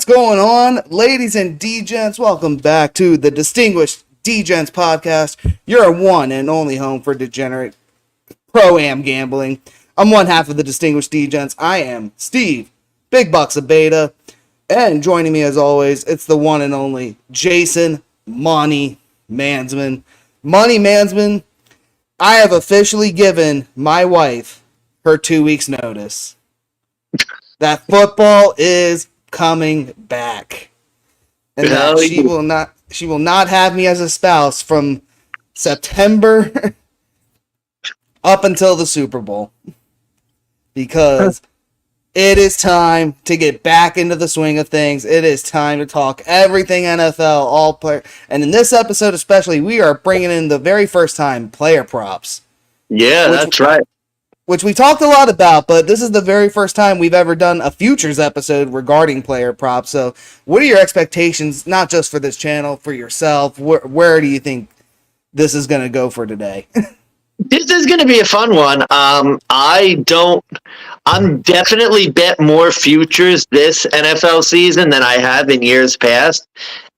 What's going on, ladies and DeGents? Welcome back to the Distinguished DeGents podcast, your one and only home for degenerate pro-am gambling. I'm one half of the Distinguished DeGents. I am Steve, Big Bucks Abeyta, and joining me as always, it's the one and only Jason Money Mansmann. Money Mansmann, I have officially given my wife her 2 weeks notice that football is coming back, and that she will not have me as a spouse from September up until the Super Bowl, because it is time to get back into the swing of things. It is time to talk everything NFL, all player, and in this episode especially, we are bringing in the very first time player props. Yeah, that's right. Which we talked a lot about, but this is the very first time we've ever done a futures episode regarding player props. So what are your expectations, not just for this channel, for yourself? Where do you think this is going to go for today? This is going to be a fun one. I'm definitely bet more futures this NFL season than I have in years past.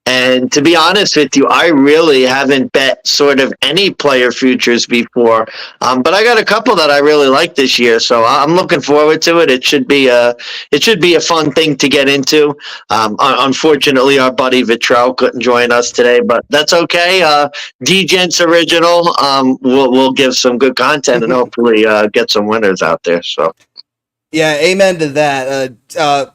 And to be honest with you, I really haven't bet sort of any player futures before. But I got a couple that I really like this year, so I'm looking forward to it. It should be a fun thing to get into. Unfortunately, our buddy Vitrell couldn't join us today, but that's okay. DeGents original. We'll give some good content and hopefully get some winners out there. So. Yeah, amen to that.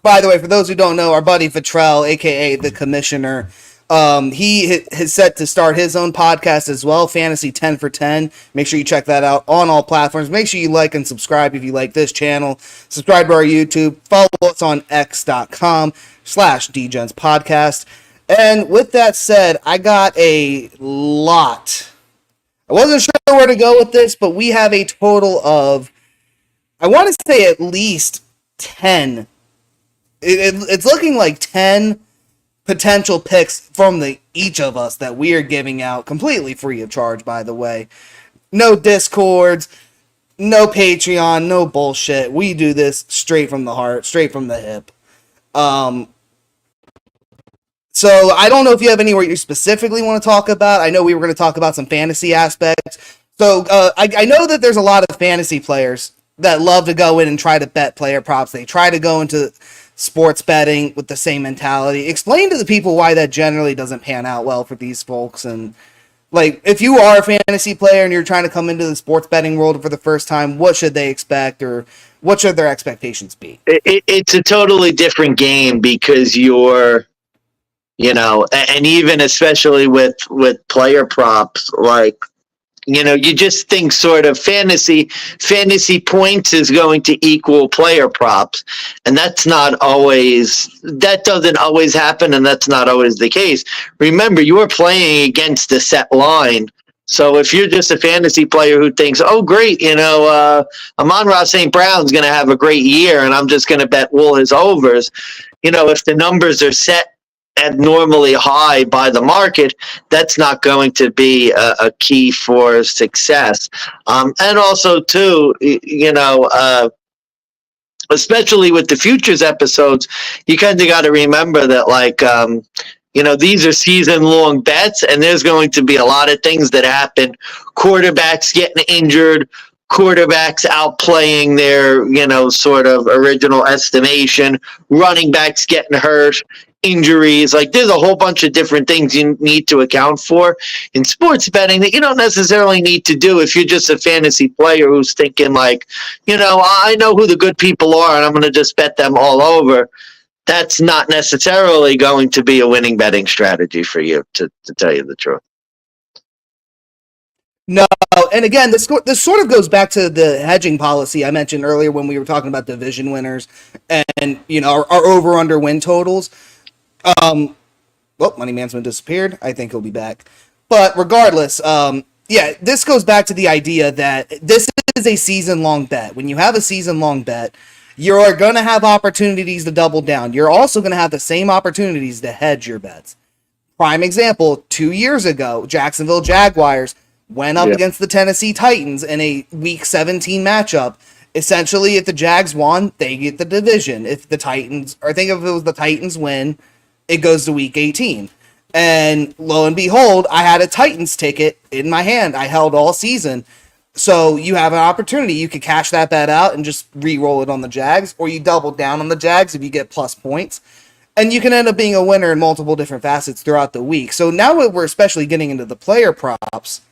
By the way, for those who don't know, our buddy Vitrell, a.k.a. the Commissioner, he has set to start his own podcast as well, Fantasy 10 for 10. Make sure you check that out on all platforms. Make sure you like and subscribe if you like this channel. Subscribe to our YouTube. Follow us on x.com/DeGents podcast. And with that said, I got a lot. I wasn't sure where to go with this, but we have a total of, I want to say, at least 10. It's looking like 10 potential picks from each of us that we are giving out completely free of charge, by the way. No Discords, no Patreon, no bullshit. We do this straight from the heart, straight from the hip. So I don't know if you have anywhere you specifically want to talk about. I know we were going to talk about some fantasy aspects. So I know that there's a lot of fantasy players that love to go in and try to bet player props. They try to go into sports betting with the same mentality. Explain to the people why that generally doesn't pan out well for these folks. And like, if you are a fantasy player and you're trying to come into the sports betting world for the first time, what should they expect, or what should their expectations be? It's a totally different game because you're, and even especially with player props, like, you just think sort of fantasy points is going to equal player props. And that doesn't always happen, and that's not always the case. Remember, you are playing against a set line. So if you're just a fantasy player who thinks, oh, great, Amon-Ra St. Brown's going to have a great year, and I'm just going to bet all his overs, if the numbers are set abnormally high by the market, that's not going to be a key for success. And also, too, especially with the futures episodes, you kind of got to remember that, like, these are season-long bets, and there's going to be a lot of things that happen. Quarterbacks getting injured, quarterbacks outplaying their, sort of original estimation, running backs getting hurt, injuries. Like, there's a whole bunch of different things you need to account for in sports betting that you don't necessarily need to do if you're just a fantasy player who's thinking, like, I know who the good people are and I'm going to just bet them all over. That's not necessarily going to be a winning betting strategy for you, to tell you the truth. No, and again, this sort of goes back to the hedging policy I mentioned earlier when we were talking about division winners and, our over-under win totals. Money Mansmann disappeared. I think he'll be back. But regardless, this goes back to the idea that this is a season-long bet. When you have a season-long bet, you're going to have opportunities to double down. You're also going to have the same opportunities to hedge your bets. Prime example, 2 years ago, Jacksonville Jaguars went up against the Tennessee Titans in a Week 17 matchup. Essentially, if the Jags won, they get the division. If the Titans, or think if it was the Titans win, it goes to week 18. And lo and behold, I had a Titans ticket in my hand. I held all season. So you have an opportunity. You could cash that bet out and just re-roll it on the Jags, or you double down on the Jags if you get plus points. And you can end up being a winner in multiple different facets throughout the week. So now that we're especially getting into the player props,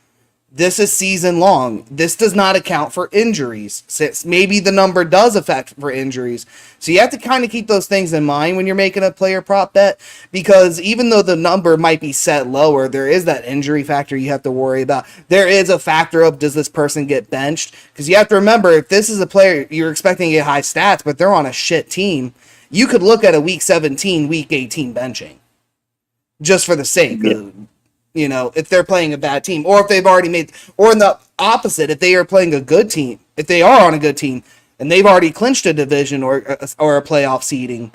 this is season long. This does not account for injuries. Since maybe the number does affect for injuries. So you have to kind of keep those things in mind when you're making a player prop bet, because even though the number might be set lower, there is that injury factor you have to worry about. There is a factor of, does this person get benched? Because you have to remember, if this is a player you're expecting to get high stats, but they're on a shit team, you could look at a week 17, week 18 benching. Just for the sake of, if they're playing a bad team, or if they've already made, or in the opposite, if they are playing a good team, if they are on a good team and they've already clinched a division or a playoff seeding,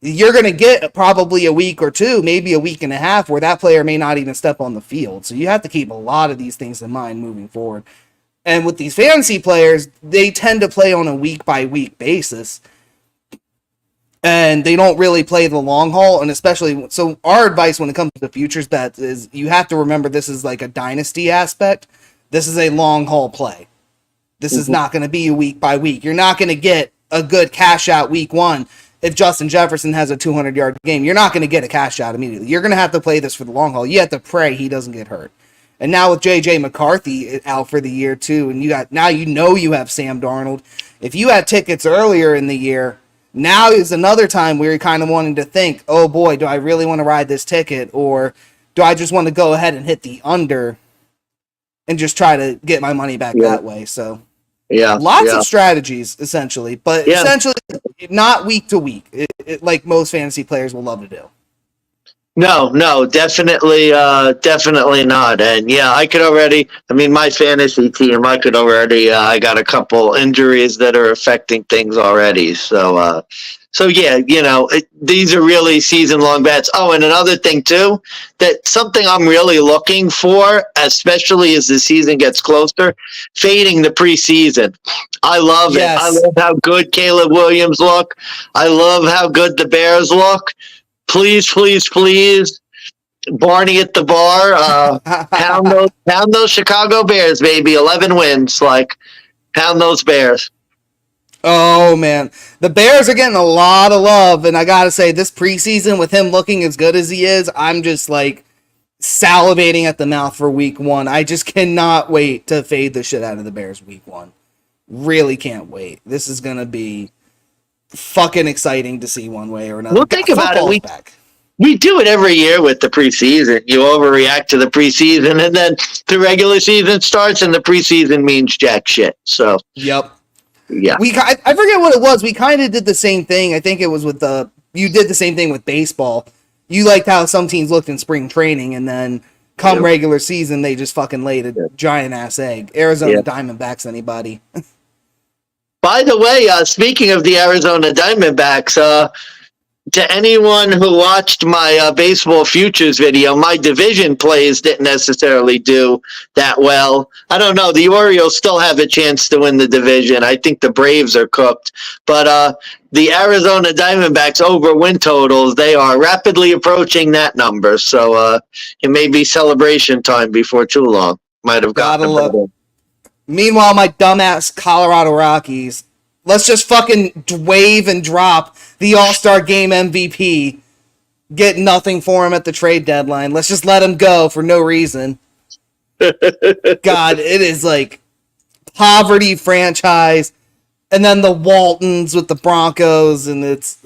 you're going to get probably a week or two, maybe a week and a half, where that player may not even step on the field. So you have to keep a lot of these things in mind moving forward. And with these fantasy players, they tend to play on a week by week basis. And they don't really play the long haul, and especially, so our advice when it comes to futures bets is you have to remember this is like a dynasty aspect. This is a long haul play. This is not going to be a week by week. You're not going to get a good cash out week one. If Justin Jefferson has a 200-yard game, you're not going to get a cash out immediately. You're going to have to play this for the long haul. You have to pray he doesn't get hurt. And now with J.J. McCarthy out for the year too, and you have Sam Darnold. If you had tickets earlier in the year, now is another time where you're kind of wanting to think, oh boy, do I really want to ride this ticket, or do I just want to go ahead and hit the under and just try to get my money back that way? So lots of strategies, essentially, but essentially not week to week, like most fantasy players will love to do. No, definitely not. And my fantasy team, I got a couple injuries that are affecting things already. So these are really season long bets. Oh, and another thing too, that something I'm really looking for, especially as the season gets closer, fading the preseason. I love it. I love how good Caleb Williams look. I love how good the Bears look. Please, Barney at the bar, pound those Chicago Bears, baby. 11 wins, pound those Bears. Oh, man. The Bears are getting a lot of love, and I gotta say, this preseason, with him looking as good as he is, I'm just, salivating at the mouth for week one. I just cannot wait to fade the shit out of the Bears week one. Really can't wait. This is gonna be fucking exciting to see one way or another. Well, think about it. We do it every year with the preseason. You overreact to the preseason, and then the regular season starts, and the preseason means jack shit. So, yep. Yeah. I forget what it was. We kind of did the same thing. I think it was with you did the same thing with baseball. You liked how some teams looked in spring training, and then come regular season, they just fucking laid a giant ass egg. Arizona Diamondbacks, anybody? By the way, speaking of the Arizona Diamondbacks, to anyone who watched my baseball futures video, my division plays didn't necessarily do that well. I don't know. The Orioles still have a chance to win the division. I think the Braves are cooked. But the Arizona Diamondbacks over win totals, they are rapidly approaching that number. So it may be celebration time before too long. Might have gotten it. Meanwhile, my dumbass Colorado Rockies, let's just fucking wave and drop the All-Star Game MVP. Get nothing for him at the trade deadline. Let's just let him go for no reason. God, it is poverty franchise. And then the Waltons with the Broncos, and it's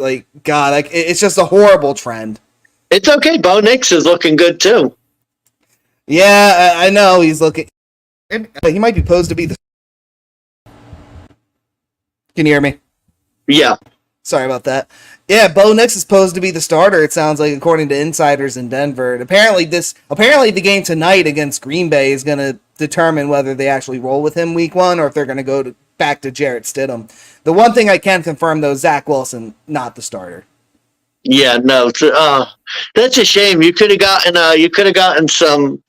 God, it's just a horrible trend. It's okay. Bo Nix is looking good too. Yeah, I know he's looking. He might be posed to be the. Can you hear me? Yeah. Sorry about that. Yeah, Bo Nix is supposed to be the starter, it sounds like, according to insiders in Denver. And apparently the game tonight against Green Bay is going to determine whether they actually roll with him week one or if they're going to go back to Jarrett Stidham. The one thing I can confirm, though, Zach Wilson, not the starter. Yeah, no, that's a shame. You could have gotten some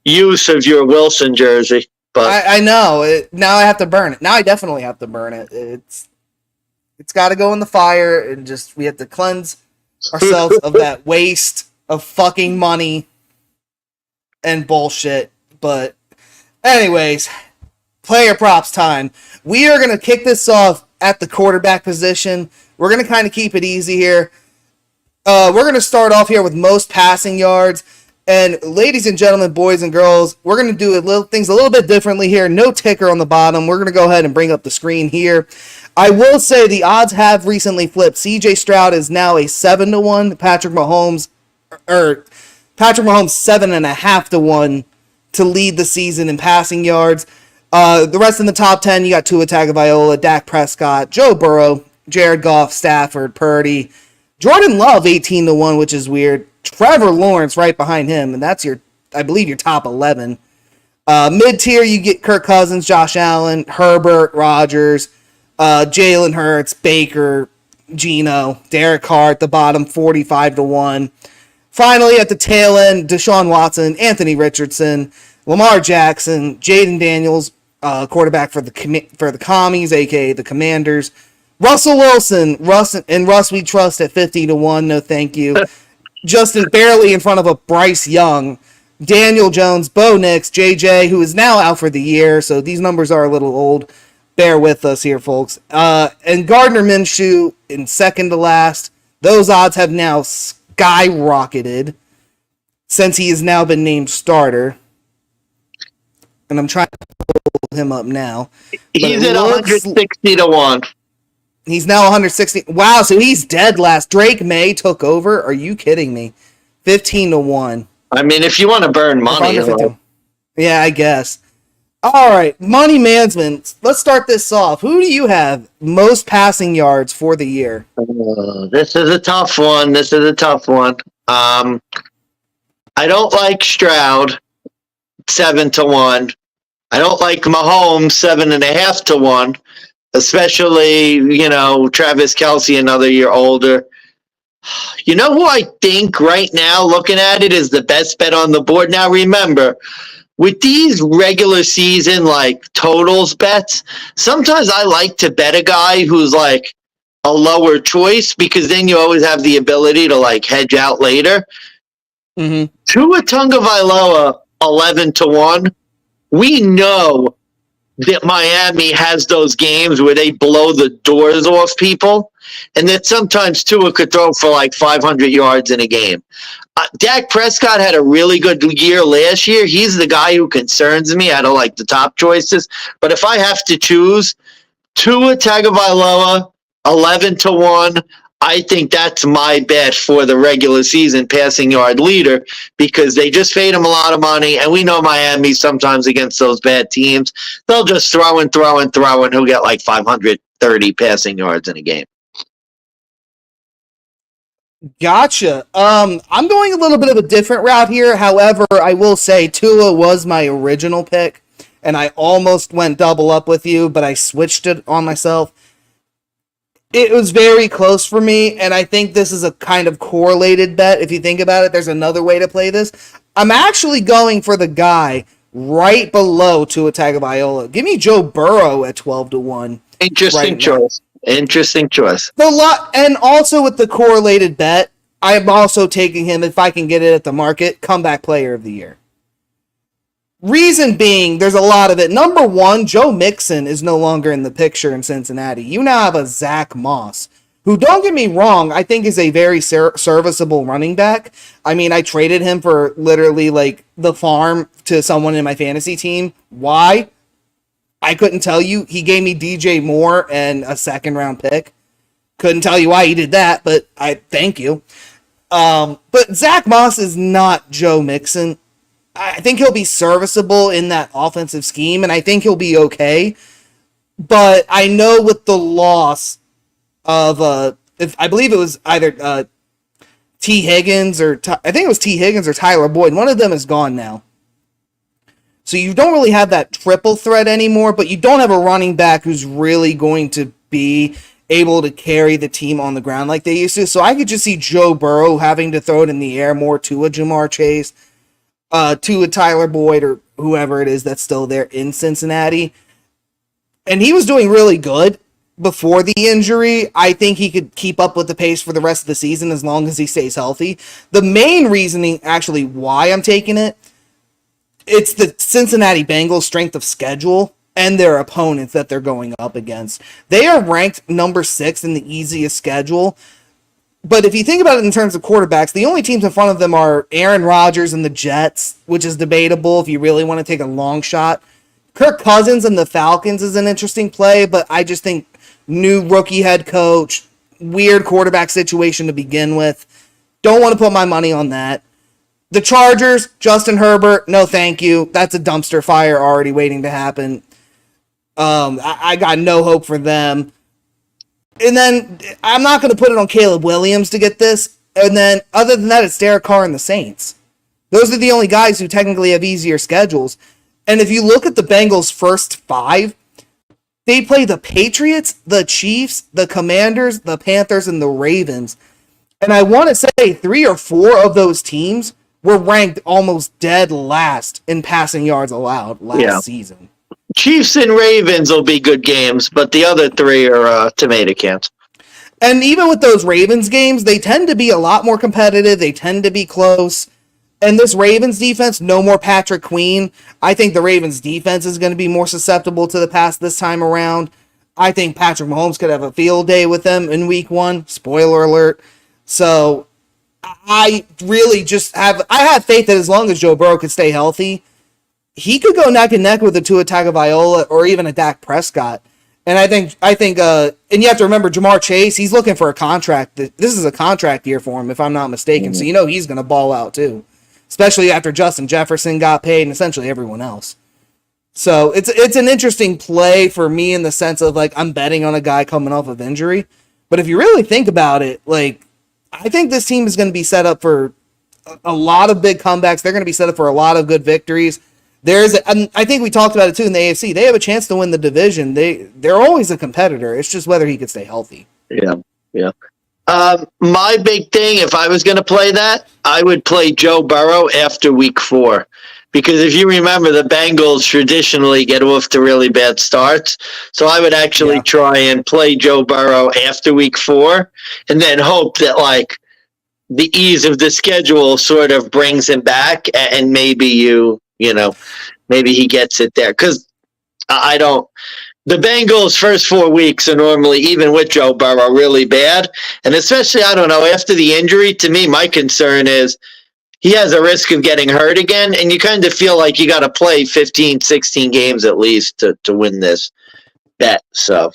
use of your Wilson jersey. But I know. Now I have to burn it. Now I definitely have to burn it. It's got to go in the fire, and just we have to cleanse ourselves of that waste of fucking money and bullshit. But anyways, player props time. We are going to kick this off at the quarterback position. We're going to kind of keep it easy here. We're going to start off here with most passing yards. And ladies and gentlemen, boys and girls, we're going to do things a little bit differently here. No ticker on the bottom. We're going to go ahead and bring up the screen here. I will say the odds have recently flipped. CJ Stroud is now a 7-1. Patrick Mahomes 7.5-1 to lead the season in passing yards. The rest in the top 10, you got Tua Tagovailoa, Dak Prescott, Joe Burrow, Jared Goff, Stafford, Purdy, Jordan Love 18-1, which is weird. Trevor Lawrence right behind him, and that's I believe your top 11. Mid-tier, you get Kirk Cousins, Josh Allen, Herbert, Rodgers, Jalen Hurts, Baker, Geno, Derek Carr at the bottom, 45-1. Finally, at the tail end, Deshaun Watson, Anthony Richardson, Lamar Jackson, Jaden Daniels, quarterback for the Commies, aka the Commanders. Russell Wilson, Russ we trust at 50-1. No, thank you. Justin barely in front of a Bryce Young, Daniel Jones, Bo Nix, JJ, who is now out for the year, so these numbers are a little old. Bear with us here, folks. And Gardner Minshew in second to last. Those odds have now skyrocketed since he has now been named starter. And I'm trying to pull him up now. He's at 160-1. He's now 160. Wow, so he's dead last. Drake May took over. Are you kidding me? 15-1. I mean, if you want to burn money. Yeah, I guess. All right, Money Mansmann. Let's start this off. Who do you have most passing yards for the year? This is a tough one. I don't like Stroud, 7-1. I don't like Mahomes, 7.5-1. Especially, Travis Kelce, another year older. You know who I think right now, looking at it, is the best bet on the board? Now, remember, with these regular season, totals bets, sometimes I like to bet a guy who's, a lower choice, because then you always have the ability to, hedge out later. Mm-hmm. Tua Tagovailoa, 11-1. We know that Miami has those games where they blow the doors off people, and that sometimes Tua could throw for 500 yards in a game. Dak Prescott had a really good year last year. He's the guy who concerns me out of the top choices. But if I have to choose, Tua Tagovailoa, 11-1. I think that's my bet for the regular season passing yard leader, because they just paid him a lot of money, and we know Miami sometimes against those bad teams, they'll just throw and he'll get 530 passing yards in a game. Gotcha. I'm going a little bit of a different route here. However, I will say Tua was my original pick, and I almost went double up with you, but I switched it on myself. It was very close for me, and I think this is a kind of correlated bet. If you think about it, there's another way to play this. I'm actually going for the guy right below Tua Tagovailoa. Give me Joe Burrow at 12-1. Interesting choice. Interesting choice. And also with the correlated bet, I'm also taking him, if I can get it at the market, comeback player of the year. Reason being, there's a lot of it. Number one, Joe Mixon is no longer in the picture in Cincinnati. You now have a Zach Moss, who, don't get me wrong, I think is a very serviceable running back. I mean, I traded him for literally the farm to someone in my fantasy team. Why? I couldn't tell you. He gave me DJ Moore and a second-round pick. Couldn't tell you why he did that, but I thank you. But Zach Moss is not Joe Mixon. I think he'll be serviceable in that offensive scheme, and I think he'll be okay. But I know with the loss of, I believe it was either T. Higgins or Tyler Boyd. One of them is gone now. So you don't really have that triple threat anymore, but you don't have a running back who's really going to be able to carry the team on the ground like they used to. So I could just see Joe Burrow having to throw it in the air more to a Jamar Chase. to Tyler Boyd or whoever it is that's still there in Cincinnati. And he was doing really good before the injury. I think he could keep up with the pace for the rest of the season as long as he stays healthy. The main reasoning, actually, why I'm taking it, it's the Cincinnati Bengals' strength of schedule and their opponents that they're going up against. They are ranked number 6 in the easiest schedule. But if you think about it in terms of quarterbacks, the only teams in front of them are Aaron Rodgers and the Jets, which is debatable if you really want to take a long shot. Kirk Cousins and the Falcons is an interesting play, but I just think new rookie head coach, weird quarterback situation to begin with. Don't want to put my money on that. The Chargers, Justin Herbert, no thank you. That's a dumpster fire already waiting to happen. I got no hope for them. And then I'm not going to put it on Caleb Williams to get this. And then other than that, it's Derek Carr and the Saints. Those are the only guys who technically have easier schedules. And if you look at the Bengals' first 5, they play the Patriots, the Chiefs, the Commanders, the Panthers, and the Ravens. And I want to say 3 or 4 of those teams were ranked almost dead last in passing yards allowed last season. Chiefs and Ravens will be good games, but the other 3 are tomato cans. And even with those Ravens games, they tend to be a lot more competitive. They tend to be close. And this Ravens defense, no more Patrick Queen. I think the Ravens defense is going to be more susceptible to the pass this time around. I think Patrick Mahomes could have a field day with them in week 1. Spoiler alert. So I really just have faith that as long as Joe Burrow could stay healthy, he could go neck and neck with a Tua Tagovailoa or even a Dak Prescott. And I think, and you have to remember Jamar Chase, he's looking for a contract. This is a contract year for him, if I'm not mistaken. So you know he's going to ball out too. Especially after Justin Jefferson got paid and essentially everyone else. So it's an interesting play for me in the sense of like I'm betting on a guy coming off of injury. But if you really think about it, like I think this team is going to be set up for a lot of big comebacks. They're going to be set up for a lot of good victories. I think we talked about it too in the AFC. They have a chance to win the division. They're always a competitor. It's just whether he could stay healthy. Yeah. My big thing, if I was going to play that, I would play Joe Burrow after week 4. Because if you remember, the Bengals traditionally get off to really bad starts. So I would actually try and play Joe Burrow after week 4 and then hope that, like, the ease of the schedule sort of brings him back and maybe maybe he gets it there. Because the Bengals' first 4 weeks are normally, even with Joe Burrow, really bad. And especially, I don't know, after the injury, to me, my concern is he has a risk of getting hurt again. And you kind of feel like you got to play 15, 16 games at least to win this bet. So,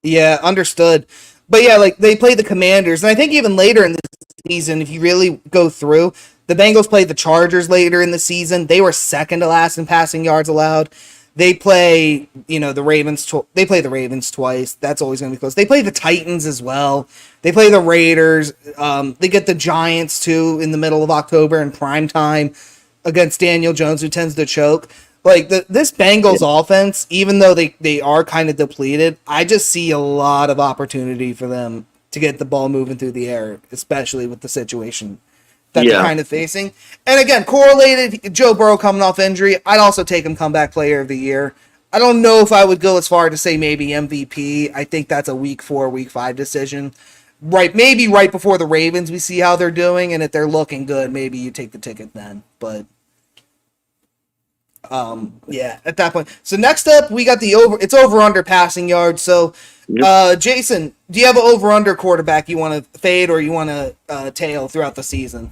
yeah, understood. But yeah, like they play the Commanders. And I think even later in the season, if you really go through, the Bengals played the Chargers later in the season. They were second to last in passing yards allowed. They play, the Ravens. They play the Ravens twice. That's always going to be close. They play the Titans as well. They play the Raiders. They get the Giants too in the middle of October in prime time against Daniel Jones, who tends to choke. Like this Bengals offense, even though they are kind of depleted, I just see a lot of opportunity for them to get the ball moving through the air, especially with the situation that they're kind of facing. And again, correlated, Joe Burrow coming off injury, I'd also take him comeback player of the year. I don't know if I would go as far to say maybe MVP. I think that's a week 4, week 5 decision. Maybe right before the Ravens, we see how they're doing, and if they're looking good, maybe you take the ticket then. But at that point. So next up, we got it's over under passing yards. So Jason, do you have an over under quarterback you want to fade or you want to tail throughout the season?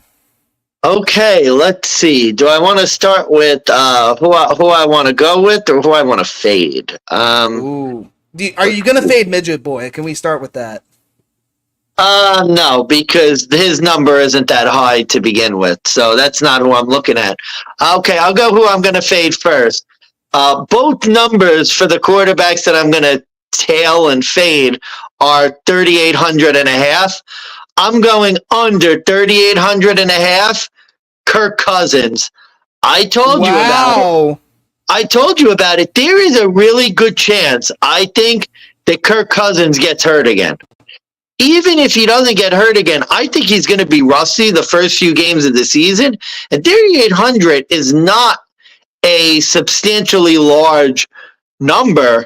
Okay, let's see. Do I want to start with who I want to go with or who I want to fade? Are you going to fade Midget Boy? Can we start with that? No, because his number isn't that high to begin with, so that's not who I'm looking at. Okay, I'll go who I'm going to fade first. Both numbers for the quarterbacks that I'm going to tail and fade are 3,800 and a half. I'm going under 3,800 and a half. Kirk Cousins. I told you about it. There is a really good chance, I think, that Kirk Cousins gets hurt again. even if he doesn't get hurt again, I think he's going to be rusty the first few games of the season. And 3,800 is not a substantially large number,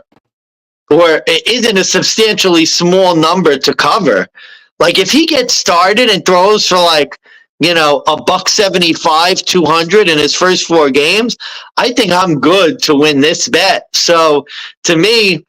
or it isn't a substantially small number to cover. Like, if he gets started and throws for like, you know, $175, 200 in his first 4 games, I think I'm good to win this bet. So to me,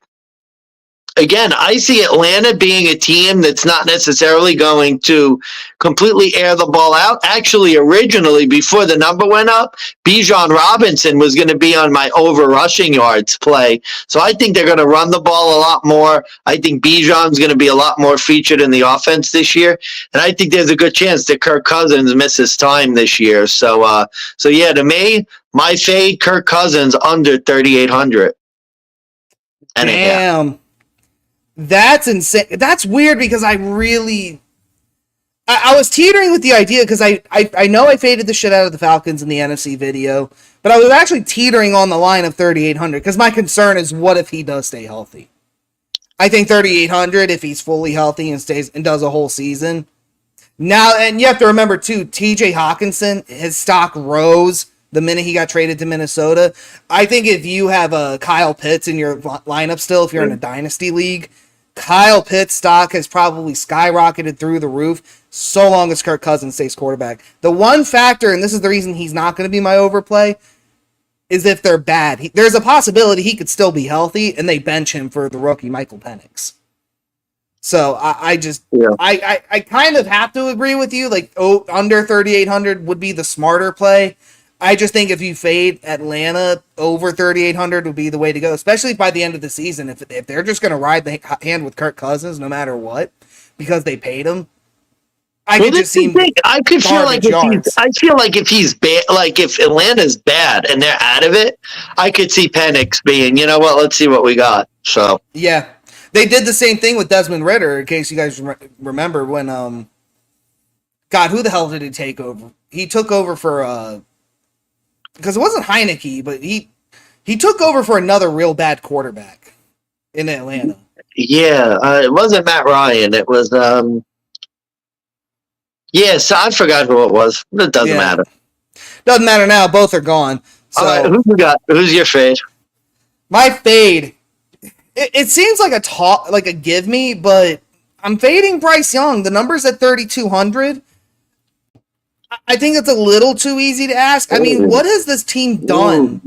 again, I see Atlanta being a team that's not necessarily going to completely air the ball out. Actually, originally, before the number went up, Bijan Robinson was going to be on my over rushing yards play. So I think they're going to run the ball a lot more. I think Bijan's going to be a lot more featured in the offense this year. And I think there's a good chance that Kirk Cousins misses time this year. So yeah, to me, my fade, Kirk Cousins under 3,800. Damn. That's insane. That's weird because I was teetering with the idea because I know I faded the shit out of the Falcons in the NFC video, but I was actually teetering on the line of 3,800 because my concern is what if he does stay healthy. I think 3,800 if he's fully healthy and stays and does a whole season. Now, and you have to remember too, TJ Hawkinson, his stock rose the minute he got traded to Minnesota. I think if you have Kyle Pitts in your lineup still, if you're in a dynasty league, Kyle Pitts' stock has probably skyrocketed through the roof so long as Kirk Cousins stays quarterback. The one factor, and this is the reason he's not going to be my overplay, is if they're bad. There's a possibility he could still be healthy, and they bench him for the rookie Michael Penix. So I kind of have to agree with you. Like, under 3,800 would be the smarter play. I just think if you fade Atlanta, over 3,800 would be the way to go, especially by the end of the season. If they're just going to ride the hand with Kirk Cousins no matter what, because they paid him, I feel like if he's bad, like if Atlanta's bad and they're out of it, I could see Penix being, you know what, let's see what we got. So yeah, they did the same thing with Desmond Ridder. In case you guys remember when, God, who the hell did he take over? He took over for because it wasn't Heineke, but he took over for another real bad quarterback in Atlanta. Yeah, it wasn't Matt Ryan. It was, so I forgot who it was. It doesn't matter. Doesn't matter now. Both are gone. So, all right, who you got? Who's your fade? My fade. It seems like a give me, but I'm fading Bryce Young. The number's at 3,200. I think it's a little too easy to ask. I mean, what has this team done?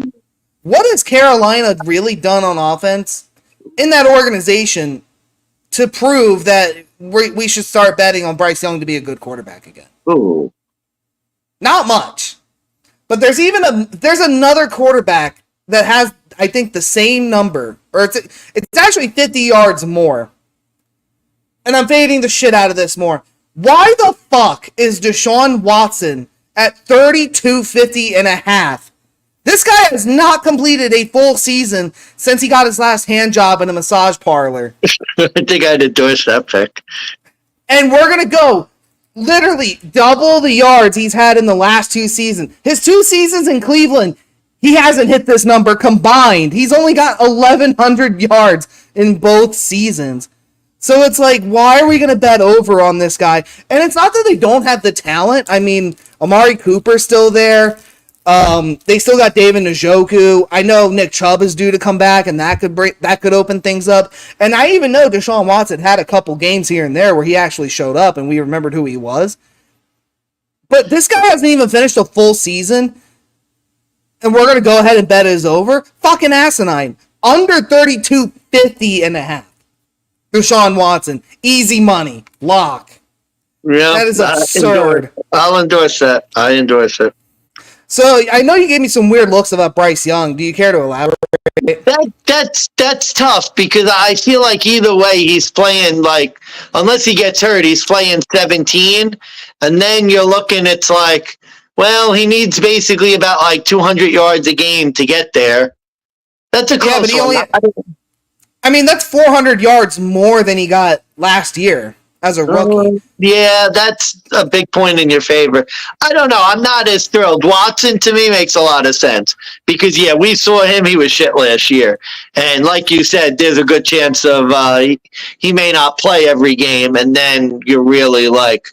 What has Carolina really done on offense in that organization to prove that we should start betting on Bryce Young to be a good quarterback again? Ooh. Not much. But there's another quarterback that has, I think, the same number, or it's actually 50 yards more. And I'm fading the shit out of this more. Why the fuck is Deshaun Watson at 3,250 and a half? This guy has not completed a full season since he got his last hand job in a massage parlor. I think I'd endorse that pick. And we're going to go literally double the yards he's had in the last 2 seasons. His 2 seasons in Cleveland, he hasn't hit this number combined. He's only got 1,100 yards in both seasons. So it's like, why are we going to bet over on this guy? And it's not that they don't have the talent. I mean, Amari Cooper's still there. They still got David Njoku. I know Nick Chubb is due to come back, and that could open things up. And I even know Deshaun Watson had a couple games here and there where he actually showed up, and we remembered who he was. But this guy hasn't even finished a full season, and we're going to go ahead and bet it is over? Fucking asinine. Under 3,250 and a half. Deshaun Watson. Easy money. Lock. Yeah, that is absurd. I'll endorse that. I endorse it. So I know you gave me some weird looks about Bryce Young. Do you care to elaborate? That's tough because I feel like either way he's playing, like, unless he gets hurt, he's playing 17, and then you're looking, it's like, well, he needs basically about like 200 yards a game to get there. That's a close one. I mean, that's 400 yards more than he got last year. as a rookie. Yeah, that's a big point in your favor. I don't know. I'm not as thrilled. Watson, to me, makes a lot of sense because, yeah, we saw him. He was shit last year. And like you said, there's a good chance of he may not play every game, and then you're really like,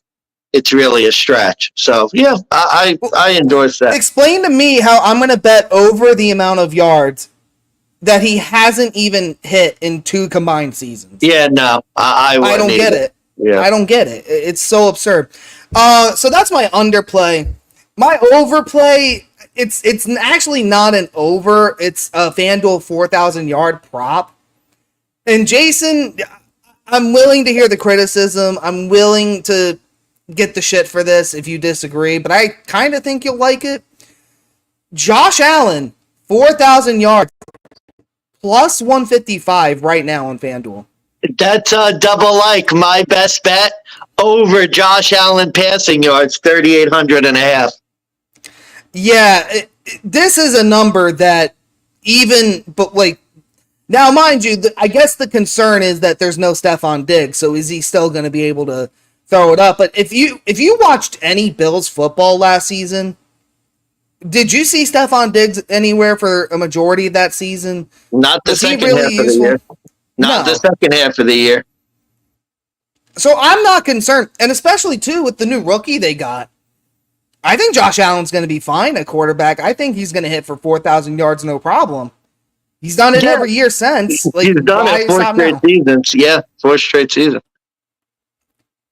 it's really a stretch. So, yeah, I endorse that. Explain to me how I'm going to bet over the amount of yards that he hasn't even hit in 2 combined seasons. Yeah, no, I don't get it. Yeah. I don't get it. It's so absurd. So that's my underplay. My overplay, it's actually not an over. It's a FanDuel 4,000 yard prop. And Jason, I'm willing to hear the criticism. I'm willing to get the shit for this if you disagree, but I kind of think you'll like it. Josh Allen, 4,000 yards, plus 155 right now on FanDuel. That's a double like. My best bet over Josh Allen passing yards, 3,800 and a half. Yeah, this is a number that now mind you, I guess the concern is that there's no Stephon Diggs, so is he still going to be able to throw it up? But if you watched any Bills football last season, did you see Stephon Diggs anywhere for a majority of that season? Not the second half of the year. Not the second half of the year. So I'm not concerned, and especially too with the new rookie they got. I think Josh Allen's going to be fine at quarterback. I think he's going to hit for 4,000 yards no problem. He's done it every year since. He's done it 4 straight seasons. Yeah, 4 straight seasons.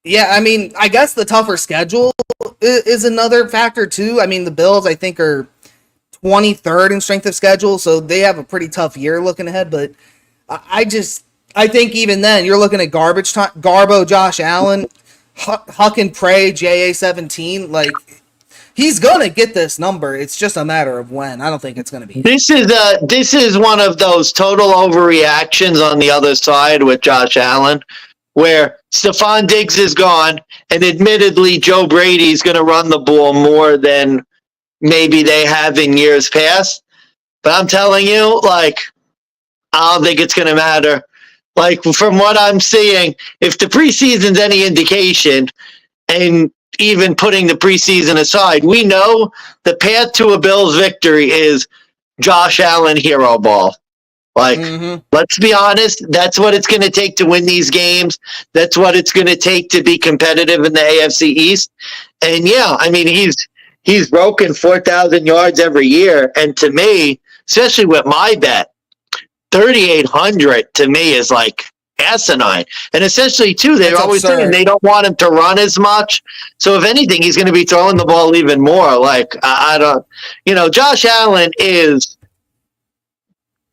Yeah, I mean, I guess the tougher schedule is another factor too. I mean, the Bills, I think, are 23rd in strength of schedule, so they have a pretty tough year looking ahead. But I think even then, you're looking at Garbo, Josh Allen, Huck and Pray, JA17. Like, he's gonna get this number. It's just a matter of when. I don't think it's gonna be. This is one of those total overreactions on the other side with Josh Allen, where Stephon Diggs is gone, and admittedly, Joe Brady's going to run the ball more than maybe they have in years past. But I'm telling you, like, I don't think it's going to matter. Like, from what I'm seeing, if the preseason's any indication, and even putting the preseason aside, we know the path to a Bills victory is Josh Allen hero ball. Like, let's be honest, that's what it's going to take to win these games. That's what it's going to take to be competitive in the AFC East. And yeah, I mean, he's broken 4,000 yards every year. And to me, especially with my bet, 3,800 to me is like asinine. And essentially, too, they're always saying they don't want him to run as much. So if anything, he's going to be throwing the ball even more. Like, I don't, Josh Allen is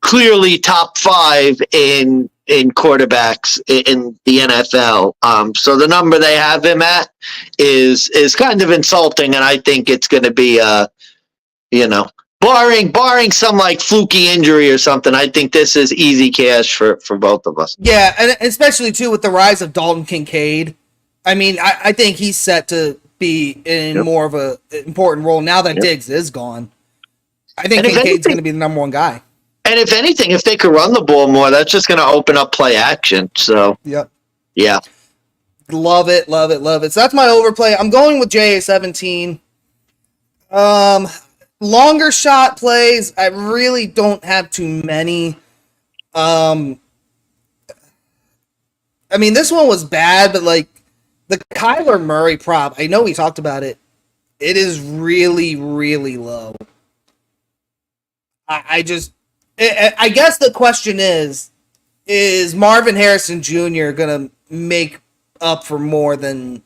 clearly top 5 in quarterbacks in the NFL. So the number they have him at is kind of insulting, and I think it's going to be, barring some like fluky injury or something, I think this is easy cash for both of us. Yeah, and especially too with the rise of Dalton Kincaid. I mean, I think he's set to be in more of an important role now that Diggs is gone. I think Kincaid's going to be the number 1 guy. And if anything, if they could run the ball more, that's just going to open up play action. So, yeah. Love it. So that's my overplay. I'm going with JA17. Longer shot plays, I really don't have too many. I mean, this one was bad, but like the Kyler Murray prop, I know we talked about it. It is really, really low. I guess the question is Marvin Harrison Jr. going to make up for more than,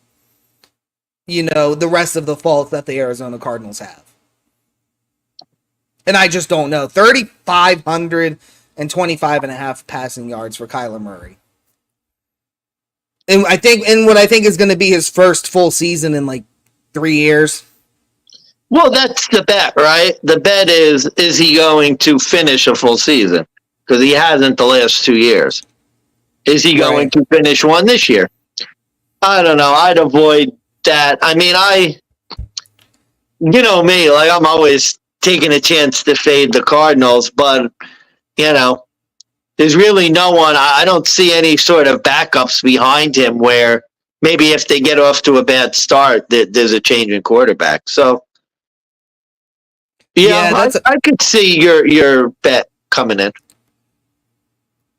the rest of the faults that the Arizona Cardinals have? And I just don't know. 3,525.5 passing yards for Kyler Murray. And what I think is going to be his first full season in like 3 years. Well, that's the bet, right? The bet is he going to finish a full season? Because he hasn't the last 2 years. Is he going to finish one this year? I don't know. I'd avoid that. I mean, me, like I'm always taking a chance to fade the Cardinals, but, there's really no one. I don't see any sort of backups behind him where maybe if they get off to a bad start, there's a change in quarterback. So, yeah, I could see your bet coming in.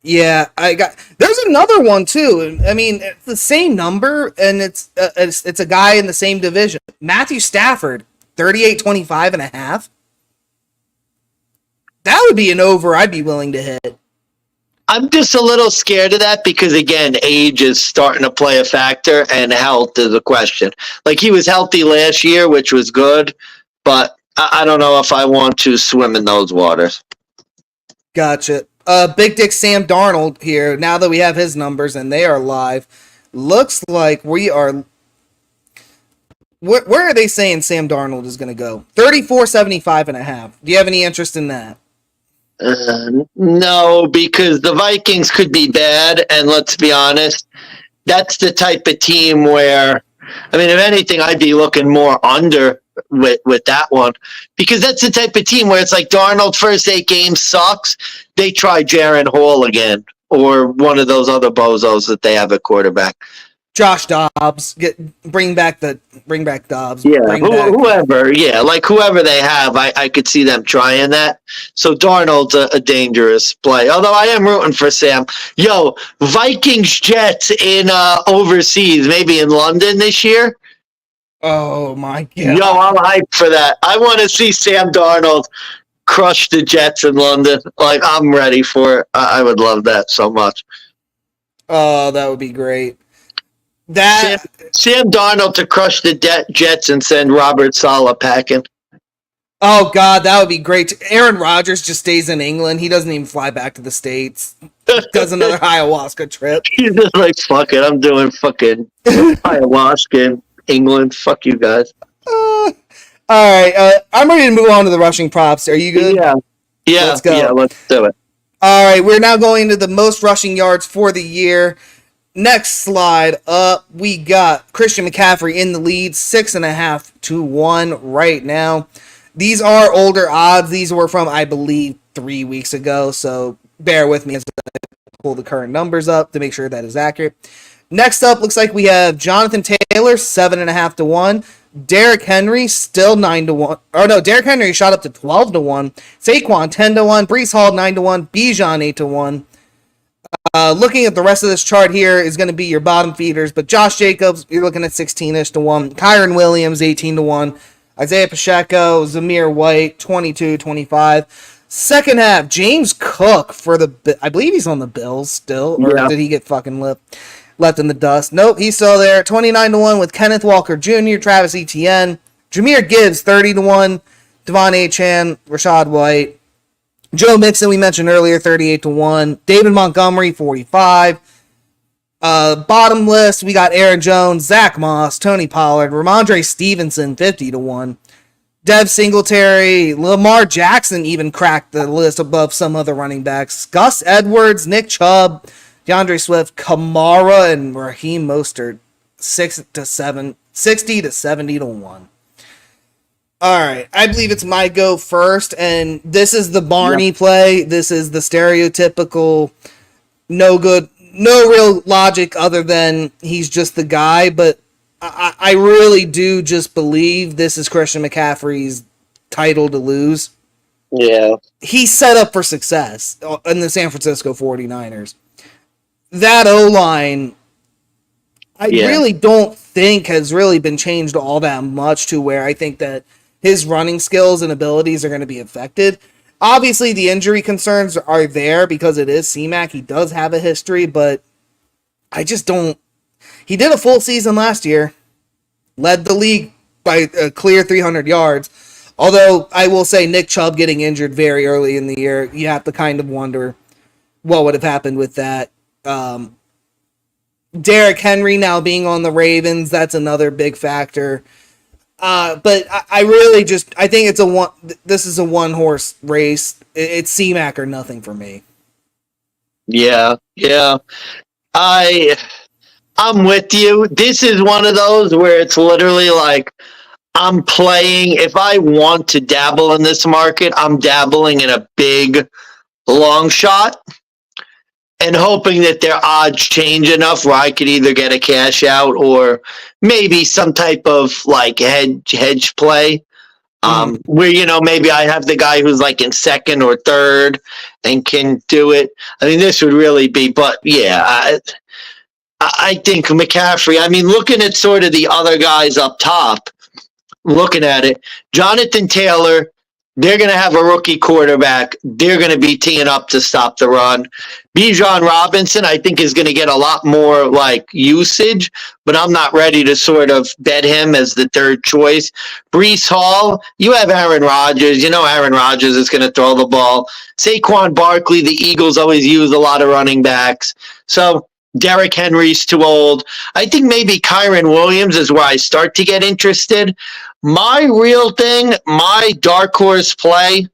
Yeah, there's another one too. I mean, it's the same number, and it's a guy in the same division. Matthew Stafford, 38.25.5. That would be an over I'd be willing to hit. I'm just a little scared of that because, again, age is starting to play a factor, and health is a question. Like, he was healthy last year, which was good, but I don't know if I want to swim in those waters. Gotcha. Big Dick Sam Darnold here, now that we have his numbers and they are live, looks like we are... Where are they saying Sam Darnold is going to go? 34.75.5. Do you have any interest in that? No, because the Vikings could be bad, and let's be honest, that's the type of team where, I mean, if anything, I'd be looking more under with that one, because that's the type of team where it's like Darnold first 8 games sucks, they try Jaron Hall again, or one of those other bozos that they have at quarterback. Josh Dobbs, bring back Dobbs. Yeah, whoever. Yeah, like whoever they have, I could see them trying that. So Darnold's a dangerous play. Although I am rooting for Sam. Yo, Vikings Jets in overseas, maybe in London this year. Oh my god. Yo, I'm hyped for that. I want to see Sam Darnold crush the Jets in London. Like, I'm ready for it. I would love that so much. Oh, that would be great. Sam Darnold to crush the Jets and send Robert Saleh packing. Oh god, that would be great. Aaron Rodgers just stays in England. He doesn't even fly back to the States. Does another ayahuasca trip. He's just like, fuck it, I'm doing fucking ayahuasca in England. Fuck you guys. All right, I'm ready to move on to the rushing props. Are you good? Yeah. Let's go. Yeah, let's do it. All right, we're now going to the most rushing yards for the year. Next slide up, we got Christian McCaffrey in the lead, 6.5 to 1 right now. These are older odds. These were from, I believe, 3 weeks ago, so bear with me as I pull the current numbers up to make sure that is accurate. Next up, looks like we have Jonathan Taylor, 7.5 to 1. Derrick Henry, still 9 to 1. Oh no, Derrick Henry shot up to 12 to 1. Saquon, 10 to 1. Breece Hall, 9 to 1. Bijan, 8 to 1. Looking at the rest of this chart here is going to be your bottom feeders, but Josh Jacobs, you're looking at 16-ish to 1. Kyron Williams, 18 to 1. Isaiah Pacheco, Zamir White, 22-25. Second half, James Cook for I believe he's on the Bills still, or did he get fucking left in the dust? Nope, he's still there. 29 to 1 with Kenneth Walker Jr., Travis Etienne, Jahmyr Gibbs, 30 to 1. Devon Achane, Rashad White. Joe Mixon, we mentioned earlier, 38 to 1. David Montgomery, 45. Bottom list, we got Aaron Jones, Zach Moss, Tony Pollard, Ramondre Stevenson, 50 to 1. Dev Singletary, Lamar Jackson even cracked the list above some other running backs. Gus Edwards, Nick Chubb, DeAndre Swift, Kamara, and Raheem Mostert, 60 to 70 to 1. All right, I believe it's my go first, and this is the Barney play. This is the stereotypical, no real logic other than he's just the guy, but I really do just believe this is Christian McCaffrey's title to lose. Yeah. He's set up for success in the San Francisco 49ers. That O-line, I really don't think has really been changed all that much to where I think that his running skills and abilities are going to be affected. Obviously, the injury concerns are there because it is C-Mac. He does have a history, but I just don't... He did a full season last year, led the league by a clear 300 yards. Although, I will say Nick Chubb getting injured very early in the year, you have to kind of wonder what would have happened with that. Derrick Henry now being on the Ravens, that's another big factor. But I really just, I think this is a one-horse race. It's C-Mac or nothing for me. Yeah. I'm with you. This is one of those where it's literally like, I'm playing, if I want to dabble in this market, I'm dabbling in a big long shot. and hoping that their odds change enough where I could either get a cash out or maybe some type of like hedge play. Where, maybe I have the guy who's like in second or third and can do it. I mean, this would really be, but yeah, I think McCaffrey, I mean, looking at sort of the other guys up top, looking at it, Jonathan Taylor, they're going to have a rookie quarterback. They're going to be teeing up to stop the run. Bijan Robinson, I think, is going to get a lot more like usage, but I'm not ready to sort of bet him as the third choice. Breece Hall, you have Aaron Rodgers. You know Aaron Rodgers is going to throw the ball. Saquon Barkley, the Eagles always use a lot of running backs. So Derrick Henry's too old. I think maybe Kyron Williams is where I start to get interested. My real thing, my dark horse play,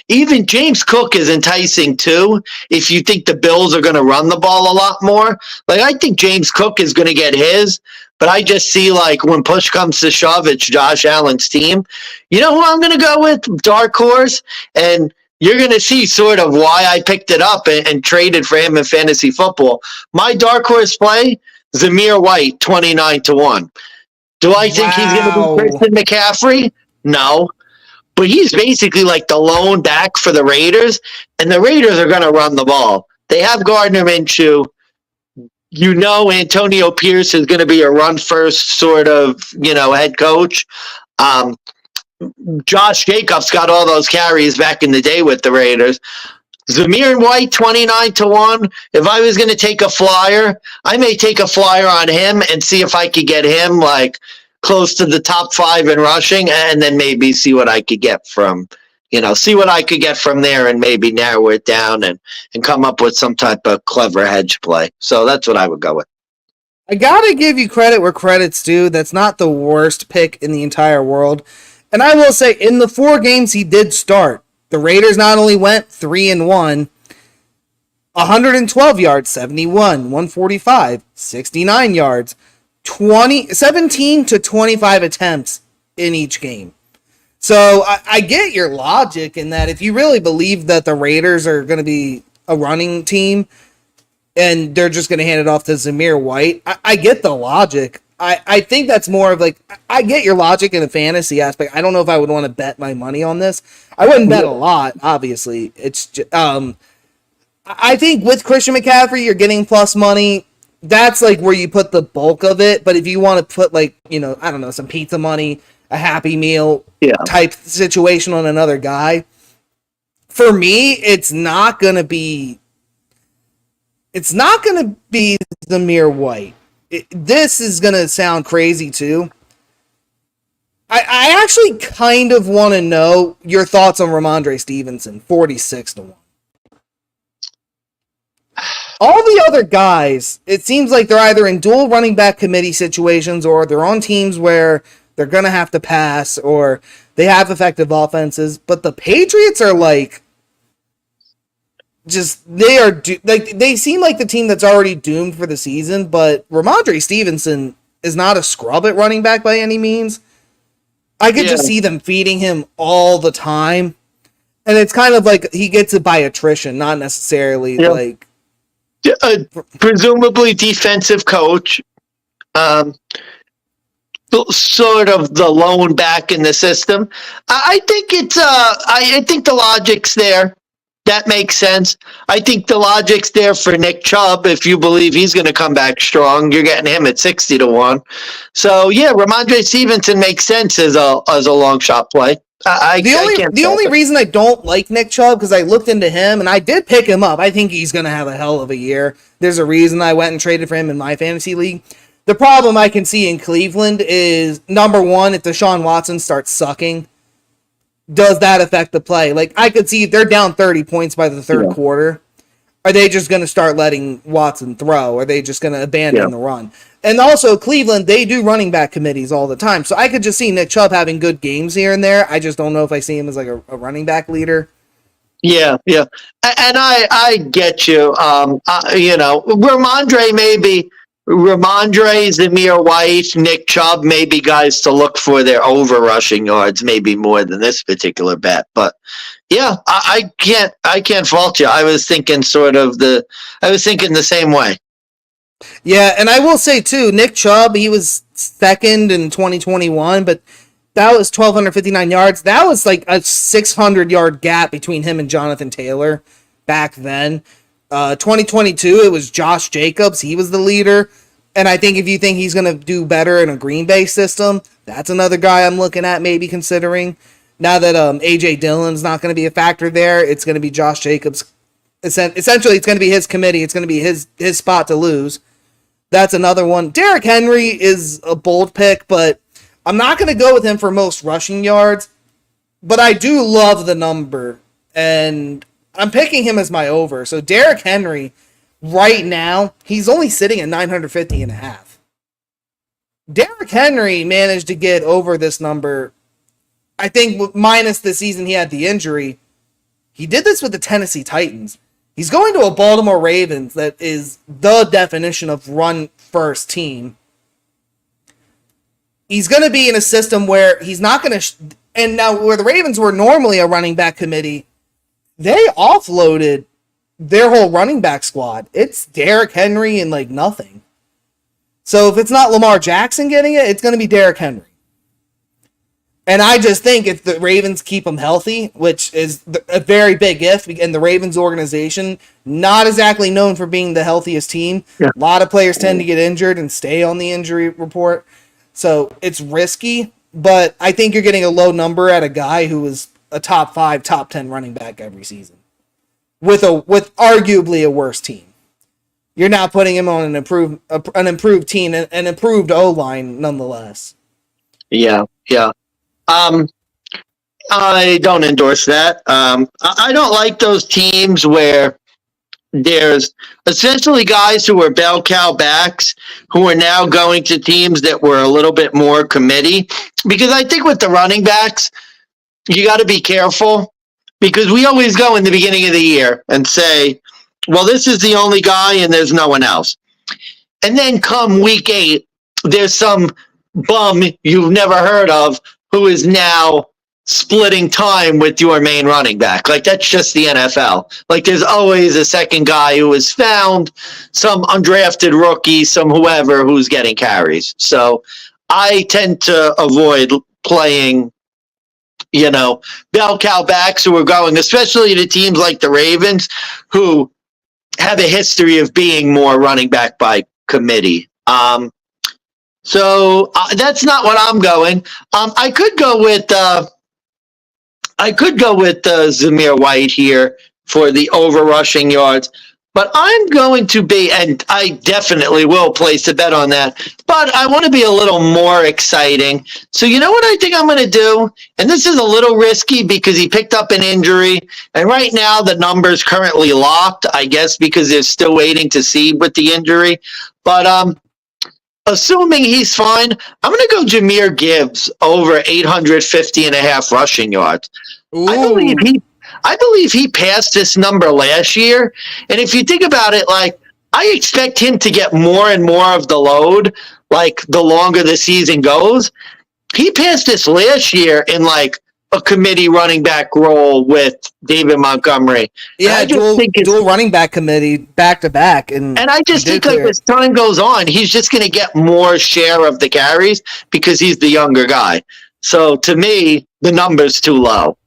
even James Cook is enticing too. If you think the Bills are going to run the ball a lot more, like I think James Cook is going to get his, but I just see like when push comes to shove, it's Josh Allen's team. You know who I'm going to go with? Dark horse. And you're going to see sort of why I picked it up and traded for him in fantasy football. My dark horse play, Zamir White, 29-1. Do I think he's going to be Christian McCaffrey? No. But he's basically like the lone back for the Raiders, and the Raiders are going to run the ball. They have Gardner Minshew. Antonio Pierce is going to be a run-first sort of, head coach. Josh Jacobs got all those carries back in the day with the Raiders. Zamir White, 29-1. If I was going to take a flyer, I may take a flyer on him and see if I could get him like close to the top 5 in rushing, and then maybe see what I could get from, there and maybe narrow it down and come up with some type of clever hedge play. So that's what I would go with. I gotta give you credit where credit's due. That's not the worst pick in the entire world. And I will say, in the 4 games he did start, the Raiders not only went 3-1, 112 yards, 71, 145, 69 yards, 17 to 25 attempts in each game. So I get your logic in that if you really believe that the Raiders are going to be a running team and they're just going to hand it off to Zamir White, I get the logic. I think that's more of like, I get your logic in the fantasy aspect. I don't know if I would want to bet my money on this. I wouldn't bet a lot, obviously. It's just, I think with Christian McCaffrey, you're getting plus money. That's like where you put the bulk of it. But if you want to put like, I don't know, some pizza money, a Happy Meal type situation on another guy, for me, it's not going to be Zamir White. This is going to sound crazy too. I actually kind of want to know your thoughts on Ramondre Stevenson, 46-1. All the other guys, it seems like they're either in dual running back committee situations or they're on teams where they're going to have to pass or they have effective offenses. But the Patriots are like, they seem like the team that's already doomed for the season, but Ramondre Stevenson is not a scrub at running back by any means. I could just see them feeding him all the time. And it's kind of like he gets it by attrition, not necessarily like... presumably defensive coach, sort of the lone back in the system. I think I think the logic's there. That makes sense. I think the logic's there for Nick Chubb. If you believe he's going to come back strong, you're getting him at 60-1. So yeah, Ramondre Stevenson makes sense as a long shot play. The only reason I don't like Nick Chubb, because I looked into him and I did pick him up. I think he's going to have a hell of a year. There's a reason I went and traded for him in my fantasy league. The problem I can see in Cleveland is, number one, if Deshaun Watson starts sucking, does that affect the play? Like, I could see if they're down 30 points by the third quarter, are they just going to start letting Watson throw? Are they just going to abandon the run? And also, Cleveland, they do running back committees all the time. So I could just see Nick Chubb having good games here and there. I just don't know if I see him as like a running back leader. Yeah. And I get you. Ramondre maybe Ramondre, Zamir White, Nick Chubb may be guys to look for their over rushing yards, maybe more than this particular bet. But yeah, I can't fault you. I was thinking the same way. Yeah, and I will say too, Nick Chubb, he was second in 2021, but that was 1,259 yards. That was like a 600-yard gap between him and Jonathan Taylor back then. 2022, it was Josh Jacobs. He was the leader. And I think if you think he's going to do better in a Green Bay system, that's another guy I'm looking at maybe considering. Now that A.J. Dillon's not going to be a factor there, it's going to be Josh Jacobs. Essentially, it's going to be his committee. It's going to be his spot to lose. That's another one. Derrick Henry is a bold pick, but I'm not going to go with him for most rushing yards. But I do love the number, and I'm picking him as my over. So Derrick Henry, right now, he's only sitting at 950.5. Derrick Henry managed to get over this number, I think, minus the season he had the injury. He did this with the Tennessee Titans. He's going to a Baltimore Ravens that is the definition of run-first team. He's going to be in a system where he's not going to... and now, where the Ravens were normally a running back committee, they offloaded their whole running back squad. It's Derrick Henry and, like, nothing. So if it's not Lamar Jackson getting it, it's going to be Derrick Henry. And I just think if the Ravens keep him healthy, which is a very big if, and the Ravens organization, not exactly known for being the healthiest team. Yeah. A lot of players tend to get injured and stay on the injury report. So it's risky, but I think you're getting a low number at a guy who was a top 5, top 10 running back every season. With arguably a worse team. You're now putting him on an improved team, an improved O-line nonetheless. Yeah. I don't endorse that. I don't like those teams where there's essentially guys who are bell cow backs who are now going to teams that were a little bit more committee. Because I think with the running backs, you got to be careful because we always go in the beginning of the year and say, well, this is the only guy and there's no one else. And then come week 8, there's some bum you've never heard of who is now splitting time with your main running back. Like, that's just the NFL. Like, there's always a second guy who is found, some undrafted rookie, some whoever who's getting carries. So I tend to avoid playing, bell cow backs who are going, especially to teams like the Ravens, who have a history of being more running back by committee. So that's not what I'm going. I could go with Zamir White here for the over rushing yards, but I'm going to be, and I definitely will place a bet on that, but I want to be a little more exciting. So you know what I think I'm going to do? And this is a little risky because he picked up an injury, and right now the number's currently locked, I guess, because they're still waiting to see with the injury. But assuming he's fine, I'm going to go Jahmyr Gibbs over 850.5 rushing yards. I believe he passed this number last year. And if you think about it, like, I expect him to get more and more of the load, like, the longer the season goes. He passed this last year in, like, a committee running back role with David Montgomery. Yeah, dual running back committee back to back. And I just think like as time goes on, he's just going to get more share of the carries because he's the younger guy. So to me, the number's too low.